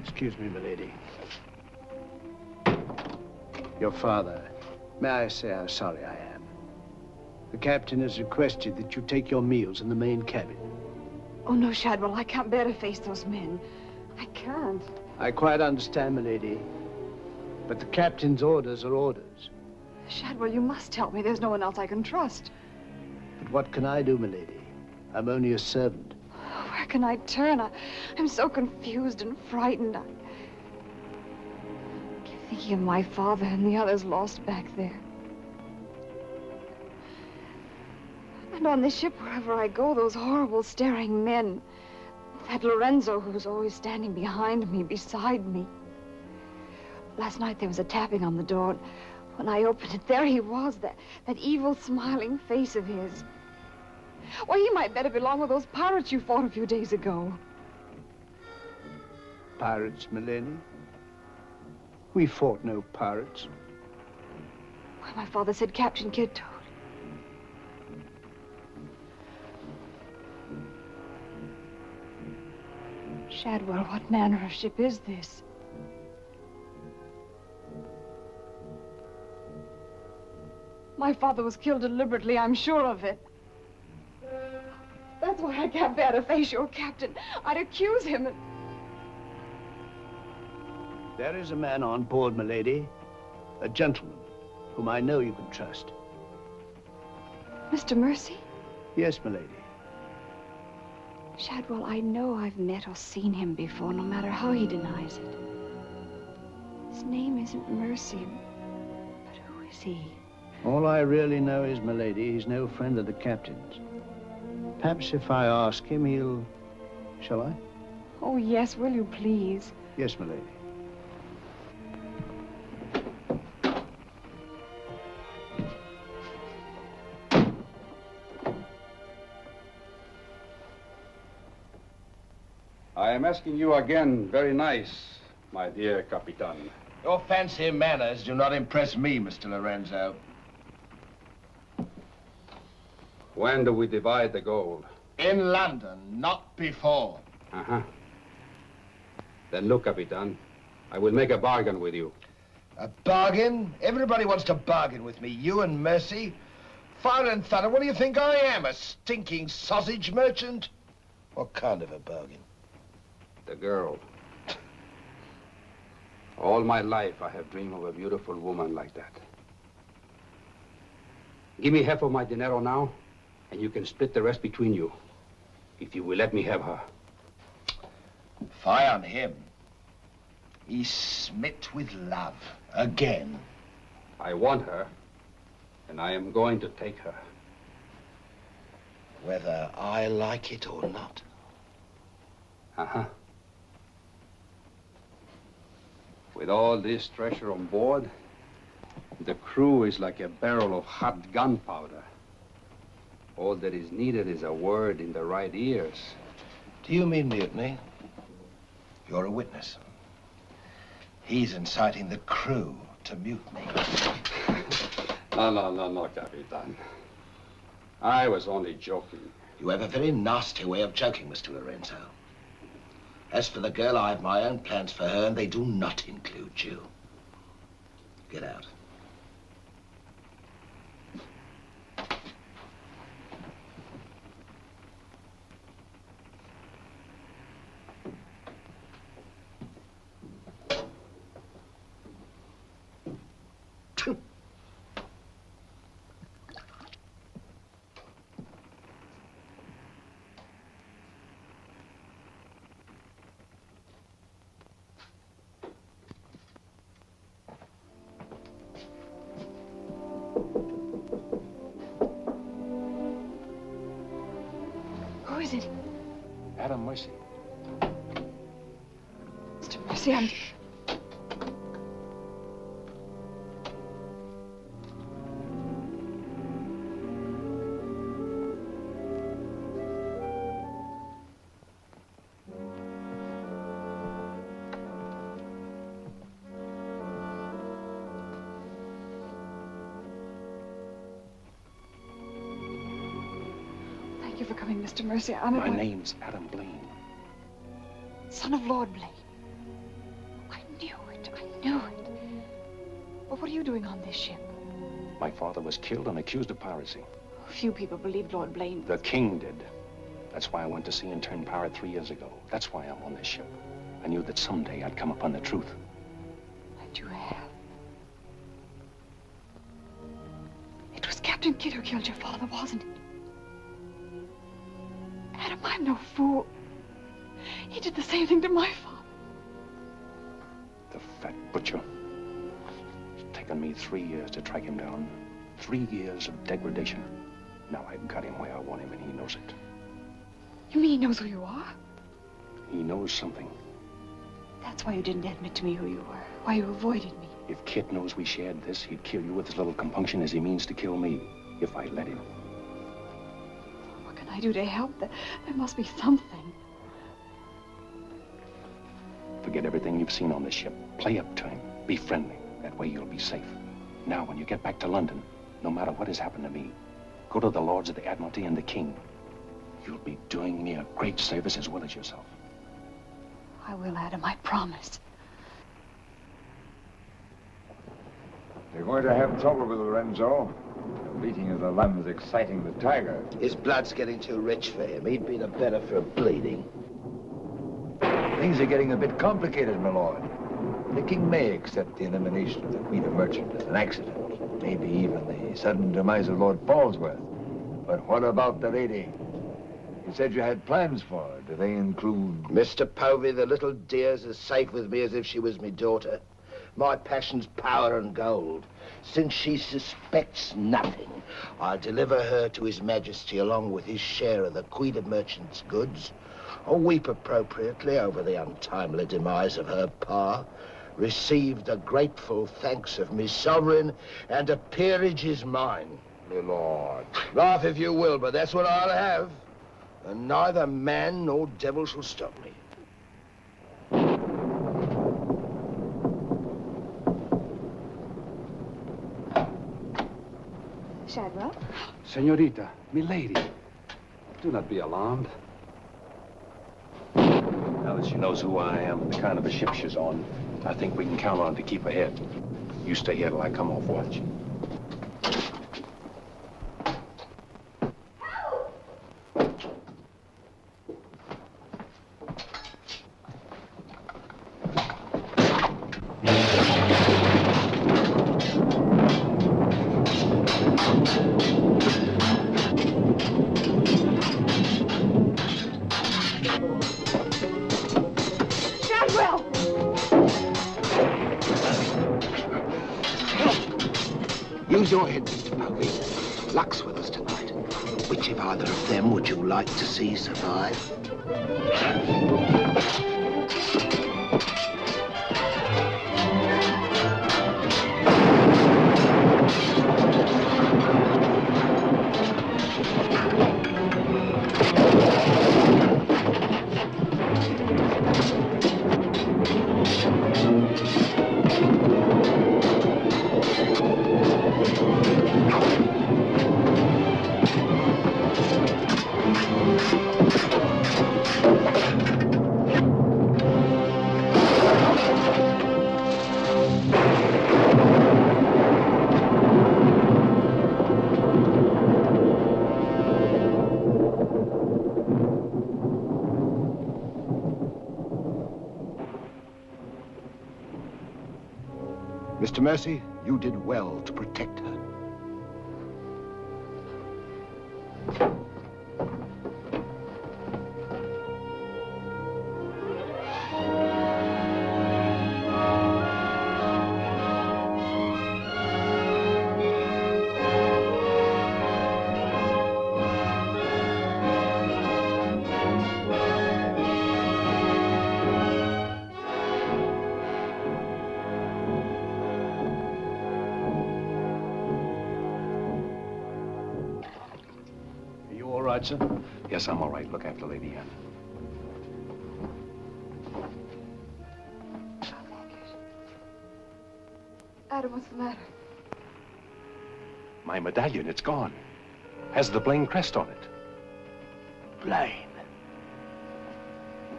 Excuse me, milady. Your father. May I say how sorry I am? The captain has requested that you take your meals in the main cabin. Oh, no, Shadwell, I can't bear to face those men. I can't. I quite understand, milady. But the captain's orders are orders. Shadwell, you must help me. There's no one else I can trust. But what can I do, milady? I'm only a servant. Where can I turn? I'm so confused and frightened. I keep thinking of my father and the others lost back there. And on this ship, wherever I go, those horrible staring men. That Lorenzo who's always standing behind me, beside me. Last night there was a tapping on the door. When I opened it, there he was, that evil smiling face of his. Why, he might better belong with those pirates you fought a few days ago. Pirates, milady? We fought no pirates. Why, my father said Captain Kidd told. Shadwell, what manner of ship is this? My father was killed deliberately, I'm sure of it. That's why I can't bear to face your captain. I'd accuse him and... There is a man on board, milady. A gentleman whom I know you can trust. Mr. Mercy? Yes, milady. Shadwell, I know I've met or seen him before, no matter how he denies it. His name isn't Mercy, but who is he? All I really know is, milady, he's no friend of the captain's. Perhaps if I ask him, he'll... Shall I? Oh, yes, will you please? Yes, milady. I am asking you again, very nice, my dear Capitan. Your fancy manners do not impress me, Mr. Lorenzo. When do we divide the gold? In London, not before. Uh-huh. Then look, Capitan, I will make a bargain with you. A bargain? Everybody wants to bargain with me. You and Mercy. Fire and thunder, what do you think I am? A stinking sausage merchant? What kind of a bargain? The girl. All my life I have dreamed of a beautiful woman like that. Give me half of my dinero now, and you can split the rest between you, if you will let me have her. Fie on him. He's smit with love. Again. I want her, and I am going to take her. Whether I like it or not. Uh-huh. With all this treasure on board, the crew is like a barrel of hot gunpowder. All that is needed is a word in the right ears. Do you mean mutiny? You're a witness. He's inciting the crew to mutiny. No, Capitan. I was only joking. You have a very nasty way of joking, Mr. Lorenzo. As for the girl, I have my own plans for her, and they do not include you. Get out. Who is it? Adam Mercy. Mr. Mercy, I'm... Thank you for coming, Mr. Mercy. My name's Adam Blayne. Son of Lord Blayne. I knew it. But what are you doing on this ship? My father was killed and accused of piracy. Few people believed Lord Blayne. The king did. That's why I went to sea and turned pirate 3 years ago. That's why I'm on this ship. I knew that someday I'd come upon the truth. And you have. It was Captain Kidd who killed your father, wasn't it? Adam, I'm no fool. He did the same thing to my father. The fat butcher. It's taken me 3 years to track him down. 3 years of degradation. Now I've got him where I want him, and he knows it. You mean he knows who you are? He knows something. That's why you didn't admit to me who you were. Why you avoided me. If Kit knows we shared this, he'd kill you with as little compunction as he means to kill me, if I let him. What can I do to help? There must be something. Forget everything you've seen on this ship. Play up to him. Be friendly. That way you'll be safe. Now, when you get back to London, no matter what has happened to me, go to the Lords of the Admiralty and the King. You'll be doing me a great service as well as yourself. I will, Adam, I promise. You're going to have trouble with Lorenzo. The beating of the lamb's exciting the tiger. His blood's getting too rich for him. He'd be the better for bleeding. Things are getting a bit complicated, my lord. The king may accept the elimination of the Queen of Merchant as an accident. Maybe even the sudden demise of Lord Falsworth. But what about the lady? You said you had plans for her. Do they include... Mr. Povey, the little dear's as safe with me as if she was me daughter. My passion's power and gold. Since she suspects nothing, I'll deliver her to His Majesty along with his share of the Queen of Merchant's goods. I'll weep appropriately over the untimely demise of her pa, receive the grateful thanks of me sovereign, and a peerage is mine. My lord. Laugh if you will, but that's what I'll have. And neither man nor devil shall stop me. Shadwell? Senorita, milady, do not be alarmed. Now that she knows who I am and the kind of a ship she's on, I think we can count on to keep ahead. You stay here till I come off watch. Use your head, Mr. Pugly. Luck's with us tonight. Which of either of them would you like to see survive? Mr. Mercy, you did well to protect her. Sir? Yes, I'm all right. Look after Lady Anne. Adam, what's the matter? My medallion, it's gone. Has the Blayne crest on it. Blayne.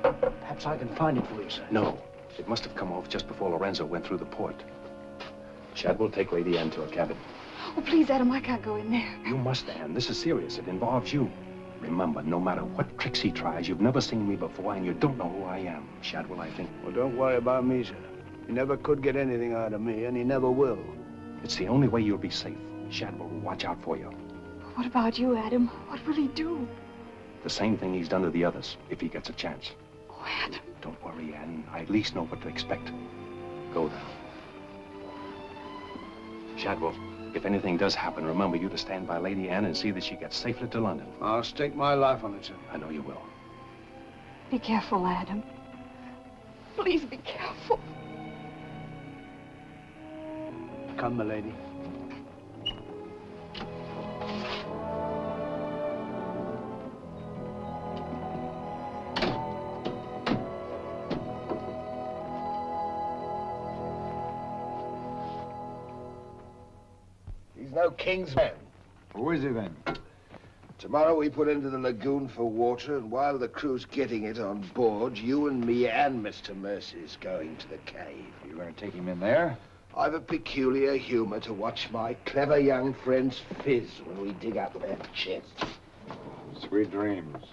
Perhaps I can find it for you, sir. No. It must have come off just before Lorenzo went through the port. Shadwell, take Lady Anne to her cabin. Oh, please, Adam, I can't go in there. You must, Anne. This is serious. It involves you. Remember, no matter what tricks he tries, you've never seen me before, and you don't know who I am. Shadwell, I think. Well, don't worry about me, sir. He never could get anything out of me, and he never will. It's the only way you'll be safe. Shadwell will watch out for you. What about you, Adam? What will he do? The same thing he's done to the others, if he gets a chance. Oh, Adam. Don't worry, Anne. I at least know what to expect. Go now. Shadwell, if anything does happen, remember you to stand by Lady Anne and see that she gets safely to London. I'll stake my life on it, sir. I know you will. Be careful, Adam. Please be careful. Come, milady. He's no king's man. Who is he then? Tomorrow we put into the lagoon for water, and while the crew's getting it on board, you and me and Mr. Mercy's going to the cave. You're going to take him in there? I've a peculiar humor to watch my clever young friends fizz when we dig up their chests. Sweet dreams.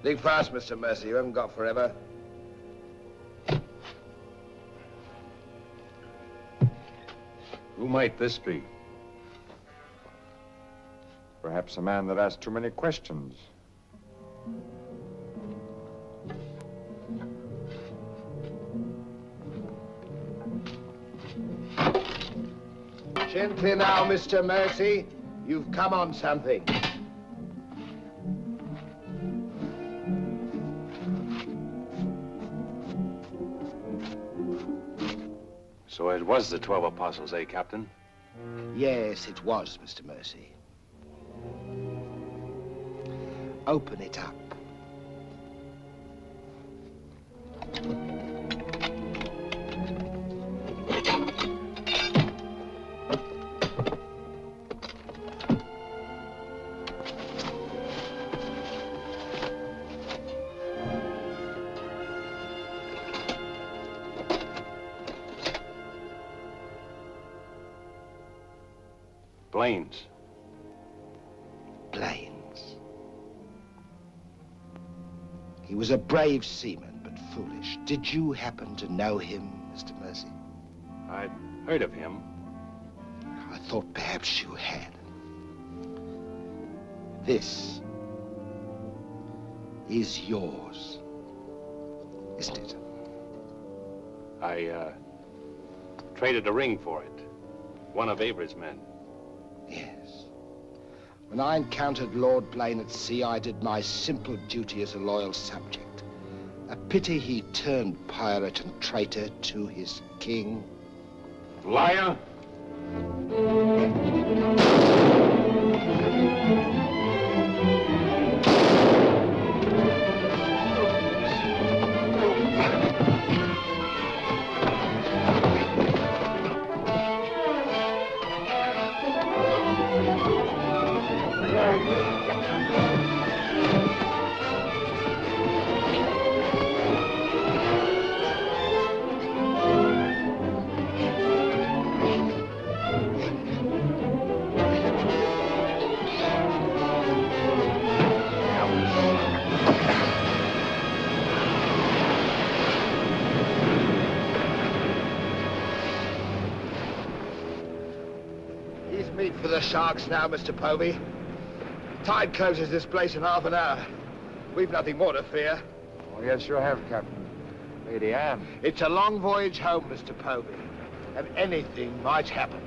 Think fast, Mr. Mercy. You haven't got forever. Who might this be? Perhaps a man that asked too many questions. Gently now, Mr. Mercy. You've come on something. So it was the 12 apostles, eh, Captain? Yes, it was, Mr. Mercy. Open it up. Blayne's. Blayne's. He was a brave seaman, but foolish. Did you happen to know him, Mr. Mercy? I'd heard of him. I thought perhaps you had. This is yours, isn't it? I, traded a ring for it. One of Avery's men. Yes. When I encountered Lord Blayne at sea, I did my simple duty as a loyal subject. A pity he turned pirate and traitor to his king. Liar! For the sharks now, Mr. Povey. Tide closes this place in half an hour. We've nothing more to fear. Oh, yes, you have, Captain. Lady Anne. It's a long voyage home, Mr. Povey, and anything might happen.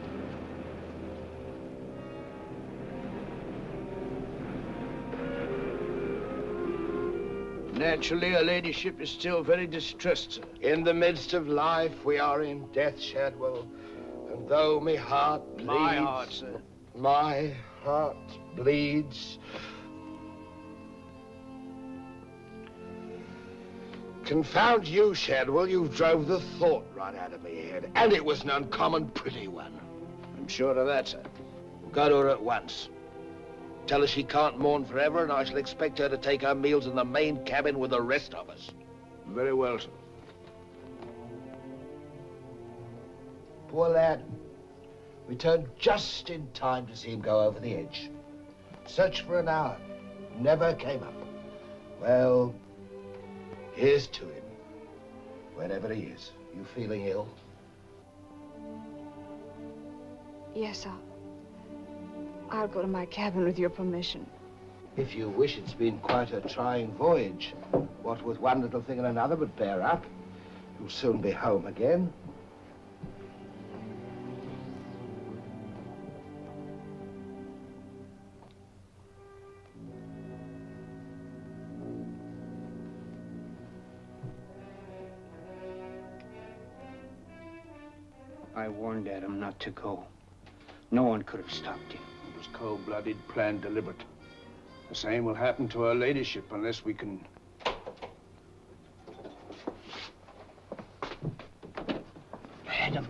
Naturally, her ladyship is still very distressed, sir. In the midst of life, we are in death, Shadwell. And though my heart bleeds... My heart, sir. My heart bleeds. Confound you, Shadwell. You drove the thought right out of me head. And it was an uncommon pretty one. I'm sure of that, sir. Go to her at once. Tell her she can't mourn forever, and I shall expect her to take her meals in the main cabin with the rest of us. Very well, sir. Poor lad. Returned just in time to see him go over the edge. Searched for an hour. Never came up. Well, here's to him. Wherever he is. You feeling ill? Yes, I'll go to my cabin with your permission. If you wish, it's been quite a trying voyage. What with one little thing and another, but bear up. You'll soon be home again. I warned Adam not to go. No one could have stopped him. It was cold-blooded, planned, deliberate. The same will happen to her ladyship unless we can... Adam.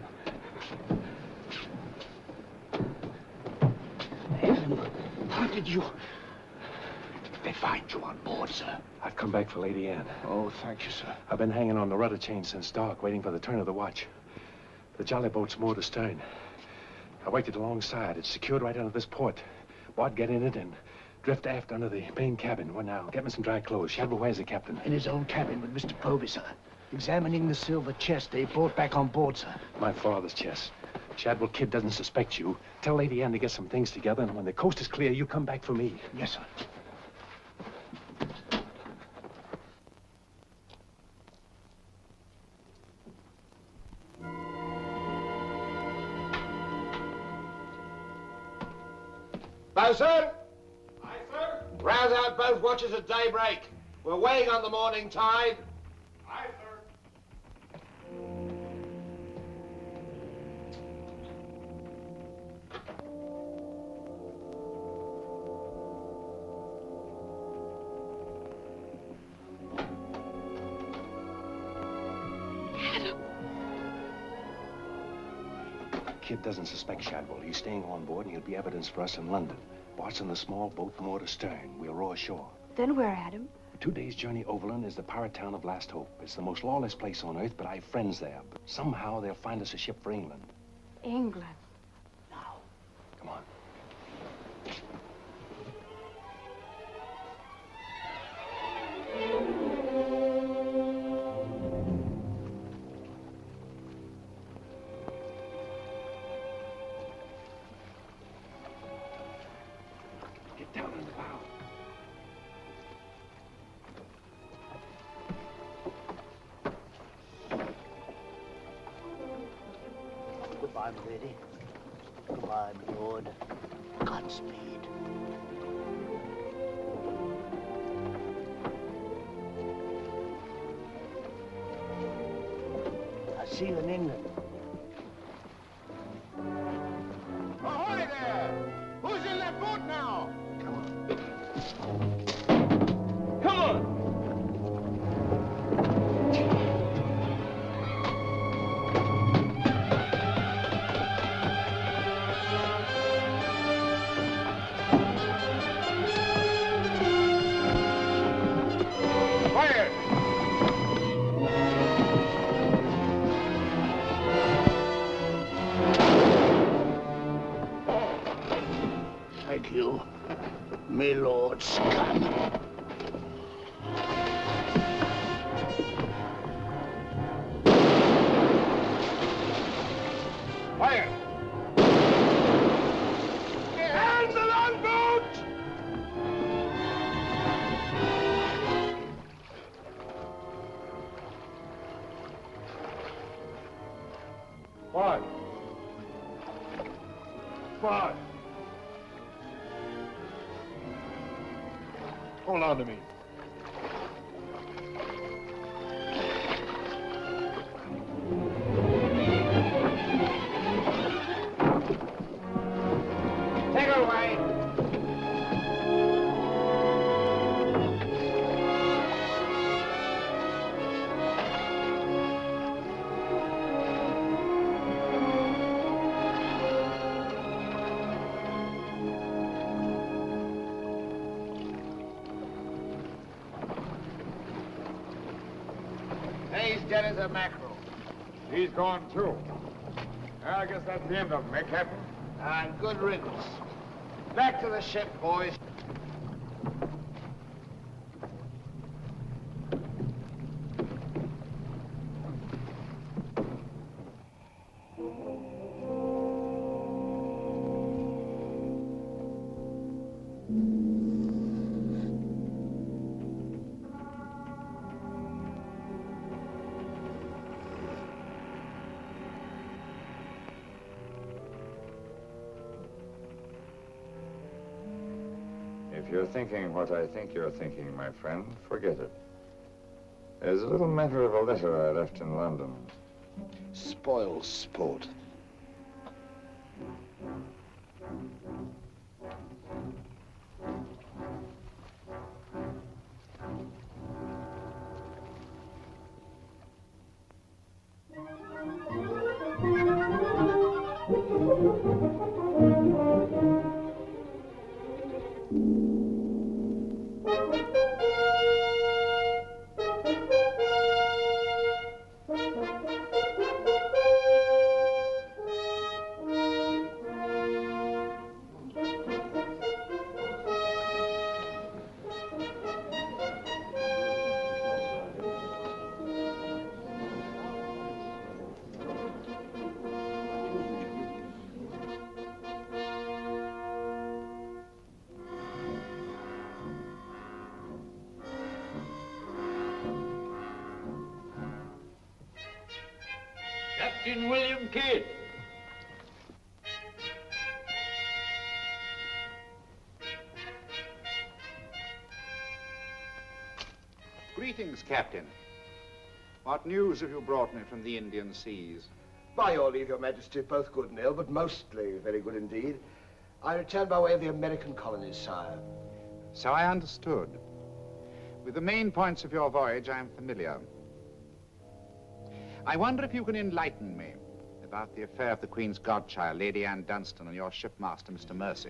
Adam, how did you... They find you on board, sir. I've come back for Lady Anne. Oh, thank you, sir. I've been hanging on the rudder chain since dark, waiting for the turn of the watch. The jolly boat's moored astern. I waited alongside. It's secured right under this port. Bart, get in it and Drift aft under the main cabin. Well, now, get me some dry clothes. Shadwell, where's the captain? In his own cabin with Mr. Povey, sir. Examining the silver chest they brought back on board, sir. My father's chest. Shadwell Kid doesn't suspect you. Tell Lady Anne to get some things together, and when the coast is clear, you come back for me. Yes, sir. Bosun! Aye, sir? Rouse out both watches at daybreak. We're weighing on the morning tide. Aye, sir. Kid doesn't suspect Shadwell. He's staying on board, and he'll be evidence for us in London. Watching the small boat moored astern. We'll row ashore. Then where, Adam? 2 days' journey overland is the pirate town of Last Hope. It's the most lawless place on earth, but I've friends there. But somehow they'll find us a ship for England. England. Come on. Get down in the bow. Goodbye, my lady. Goodbye, my lord. Godspeed. I'll see you in England. Ahoy there! Who's in that boat now? Come on! Fire! Thank you, my lord scum. Fire! And the longboat! Why? Why? Hold on to me. Take her away! He's dead as a mackerel. He's gone, too. I guess that's the end of him, eh, Captain? And good riddance. Back to the ship, boys. If you're thinking what I think you're thinking, my friend, forget it. There's a little matter of a letter I left in London. Spoil sport. Captain William Kidd. Greetings, Captain. What news have you brought me from the Indian seas? By your leave, Your Majesty, both good and ill, but mostly very good indeed. I returned by way of the American colonies, sire. So I understood. With the main points of your voyage, I am familiar. I wonder if you can enlighten me about the affair of the Queen's godchild, Lady Anne Dunstan, and your shipmaster, Mr. Mercy.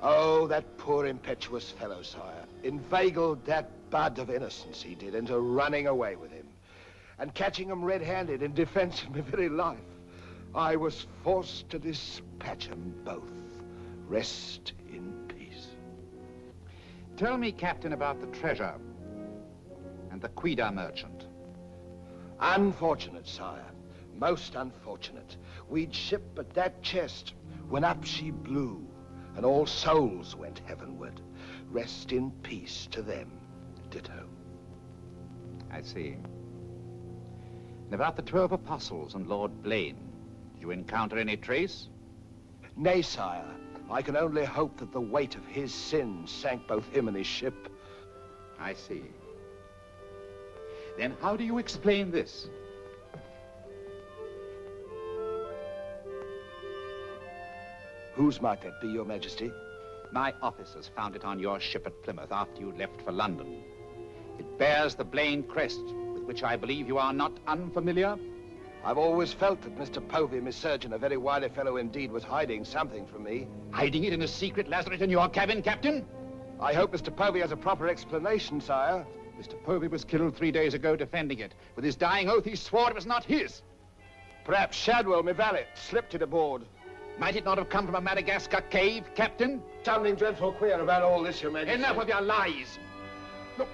Oh, that poor impetuous fellow, sire. Inveigled that bud of innocence he did into running away with him. And catching him red-handed in defense of my very life. I was forced to dispatch them both. Rest in peace. Tell me, Captain, about the treasure and the KIDD merchant. Unfortunate, sire. Most unfortunate. We'd ship but that chest when up she blew, and all souls went heavenward. Rest in peace to them. Ditto. I see. And about the 12 apostles and Lord Blayne, did you encounter any trace? Nay, sire. I can only hope that the weight of his sins sank both him and his ship. I see. Then how do you explain this? Whose might that be, Your Majesty? My officers found it on your ship at Plymouth after you left for London. It bears the Blayne crest, with which I believe you are not unfamiliar. I've always felt that Mr. Povey, my surgeon, a very wily fellow indeed, was hiding something from me. Hiding it in a secret lazaret in your cabin, Captain? I hope Mr. Povey has a proper explanation, sire. Mr. Povey was killed 3 days ago defending it. With his dying oath, he swore it was not his. Perhaps Shadwell, my valet, slipped it aboard. Might it not have come from a Madagascar cave, Captain? Something dreadful queer about all this, Your Majesty. Enough of your lies. Look.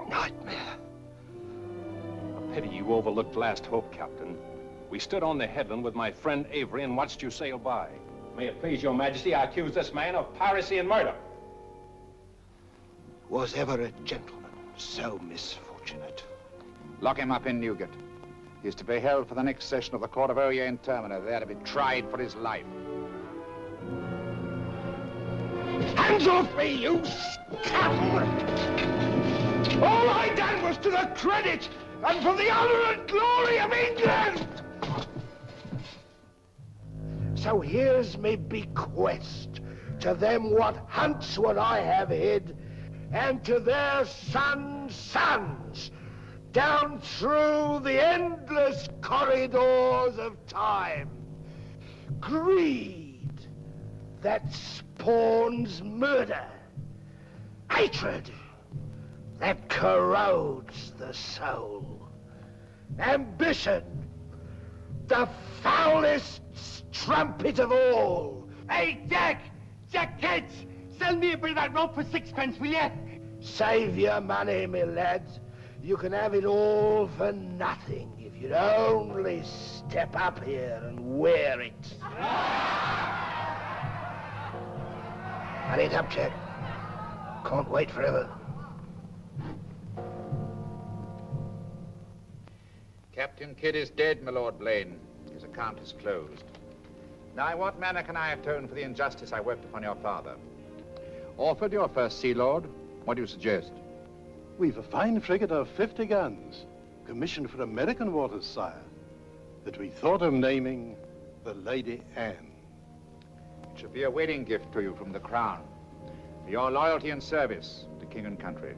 Nightmare. A pity you overlooked last hope, Captain. We stood on the headland with my friend Avery and watched you sail by. May it please your majesty, I accuse this man of piracy and murder. Was ever a gentleman so misfortunate? Lock him up in Newgate. He is to be held for the next session of the Court of Oyer in Termina, there to be tried for his life. Hands off me, you scum! All I done was to the credit and for the honor and glory of England! So here's me bequest to them what hunts what I have hid, and to their sons, down through the endless corridors of time. Greed that spawns murder. Hatred that corrodes the soul. Ambition, the foulest strumpet of all. Hey, Jack! Jack Kids! Sell me a bit of that rope for 6 will you? Save your money, me lads. You can have it all for nothing if you'd only step up here and wear it. Hurry it up, Jack. Can't wait forever. Captain Kidd is dead, my Lord Blayne. His account is closed. Now, in what manner can I atone for the injustice I worked upon your father? Orford, your first Sea Lord, what do you suggest? We've a fine frigate of 50 guns, commissioned for American waters, sire, that we thought of naming the Lady Anne. It should be a wedding gift to you from the Crown, for your loyalty and service to king and country.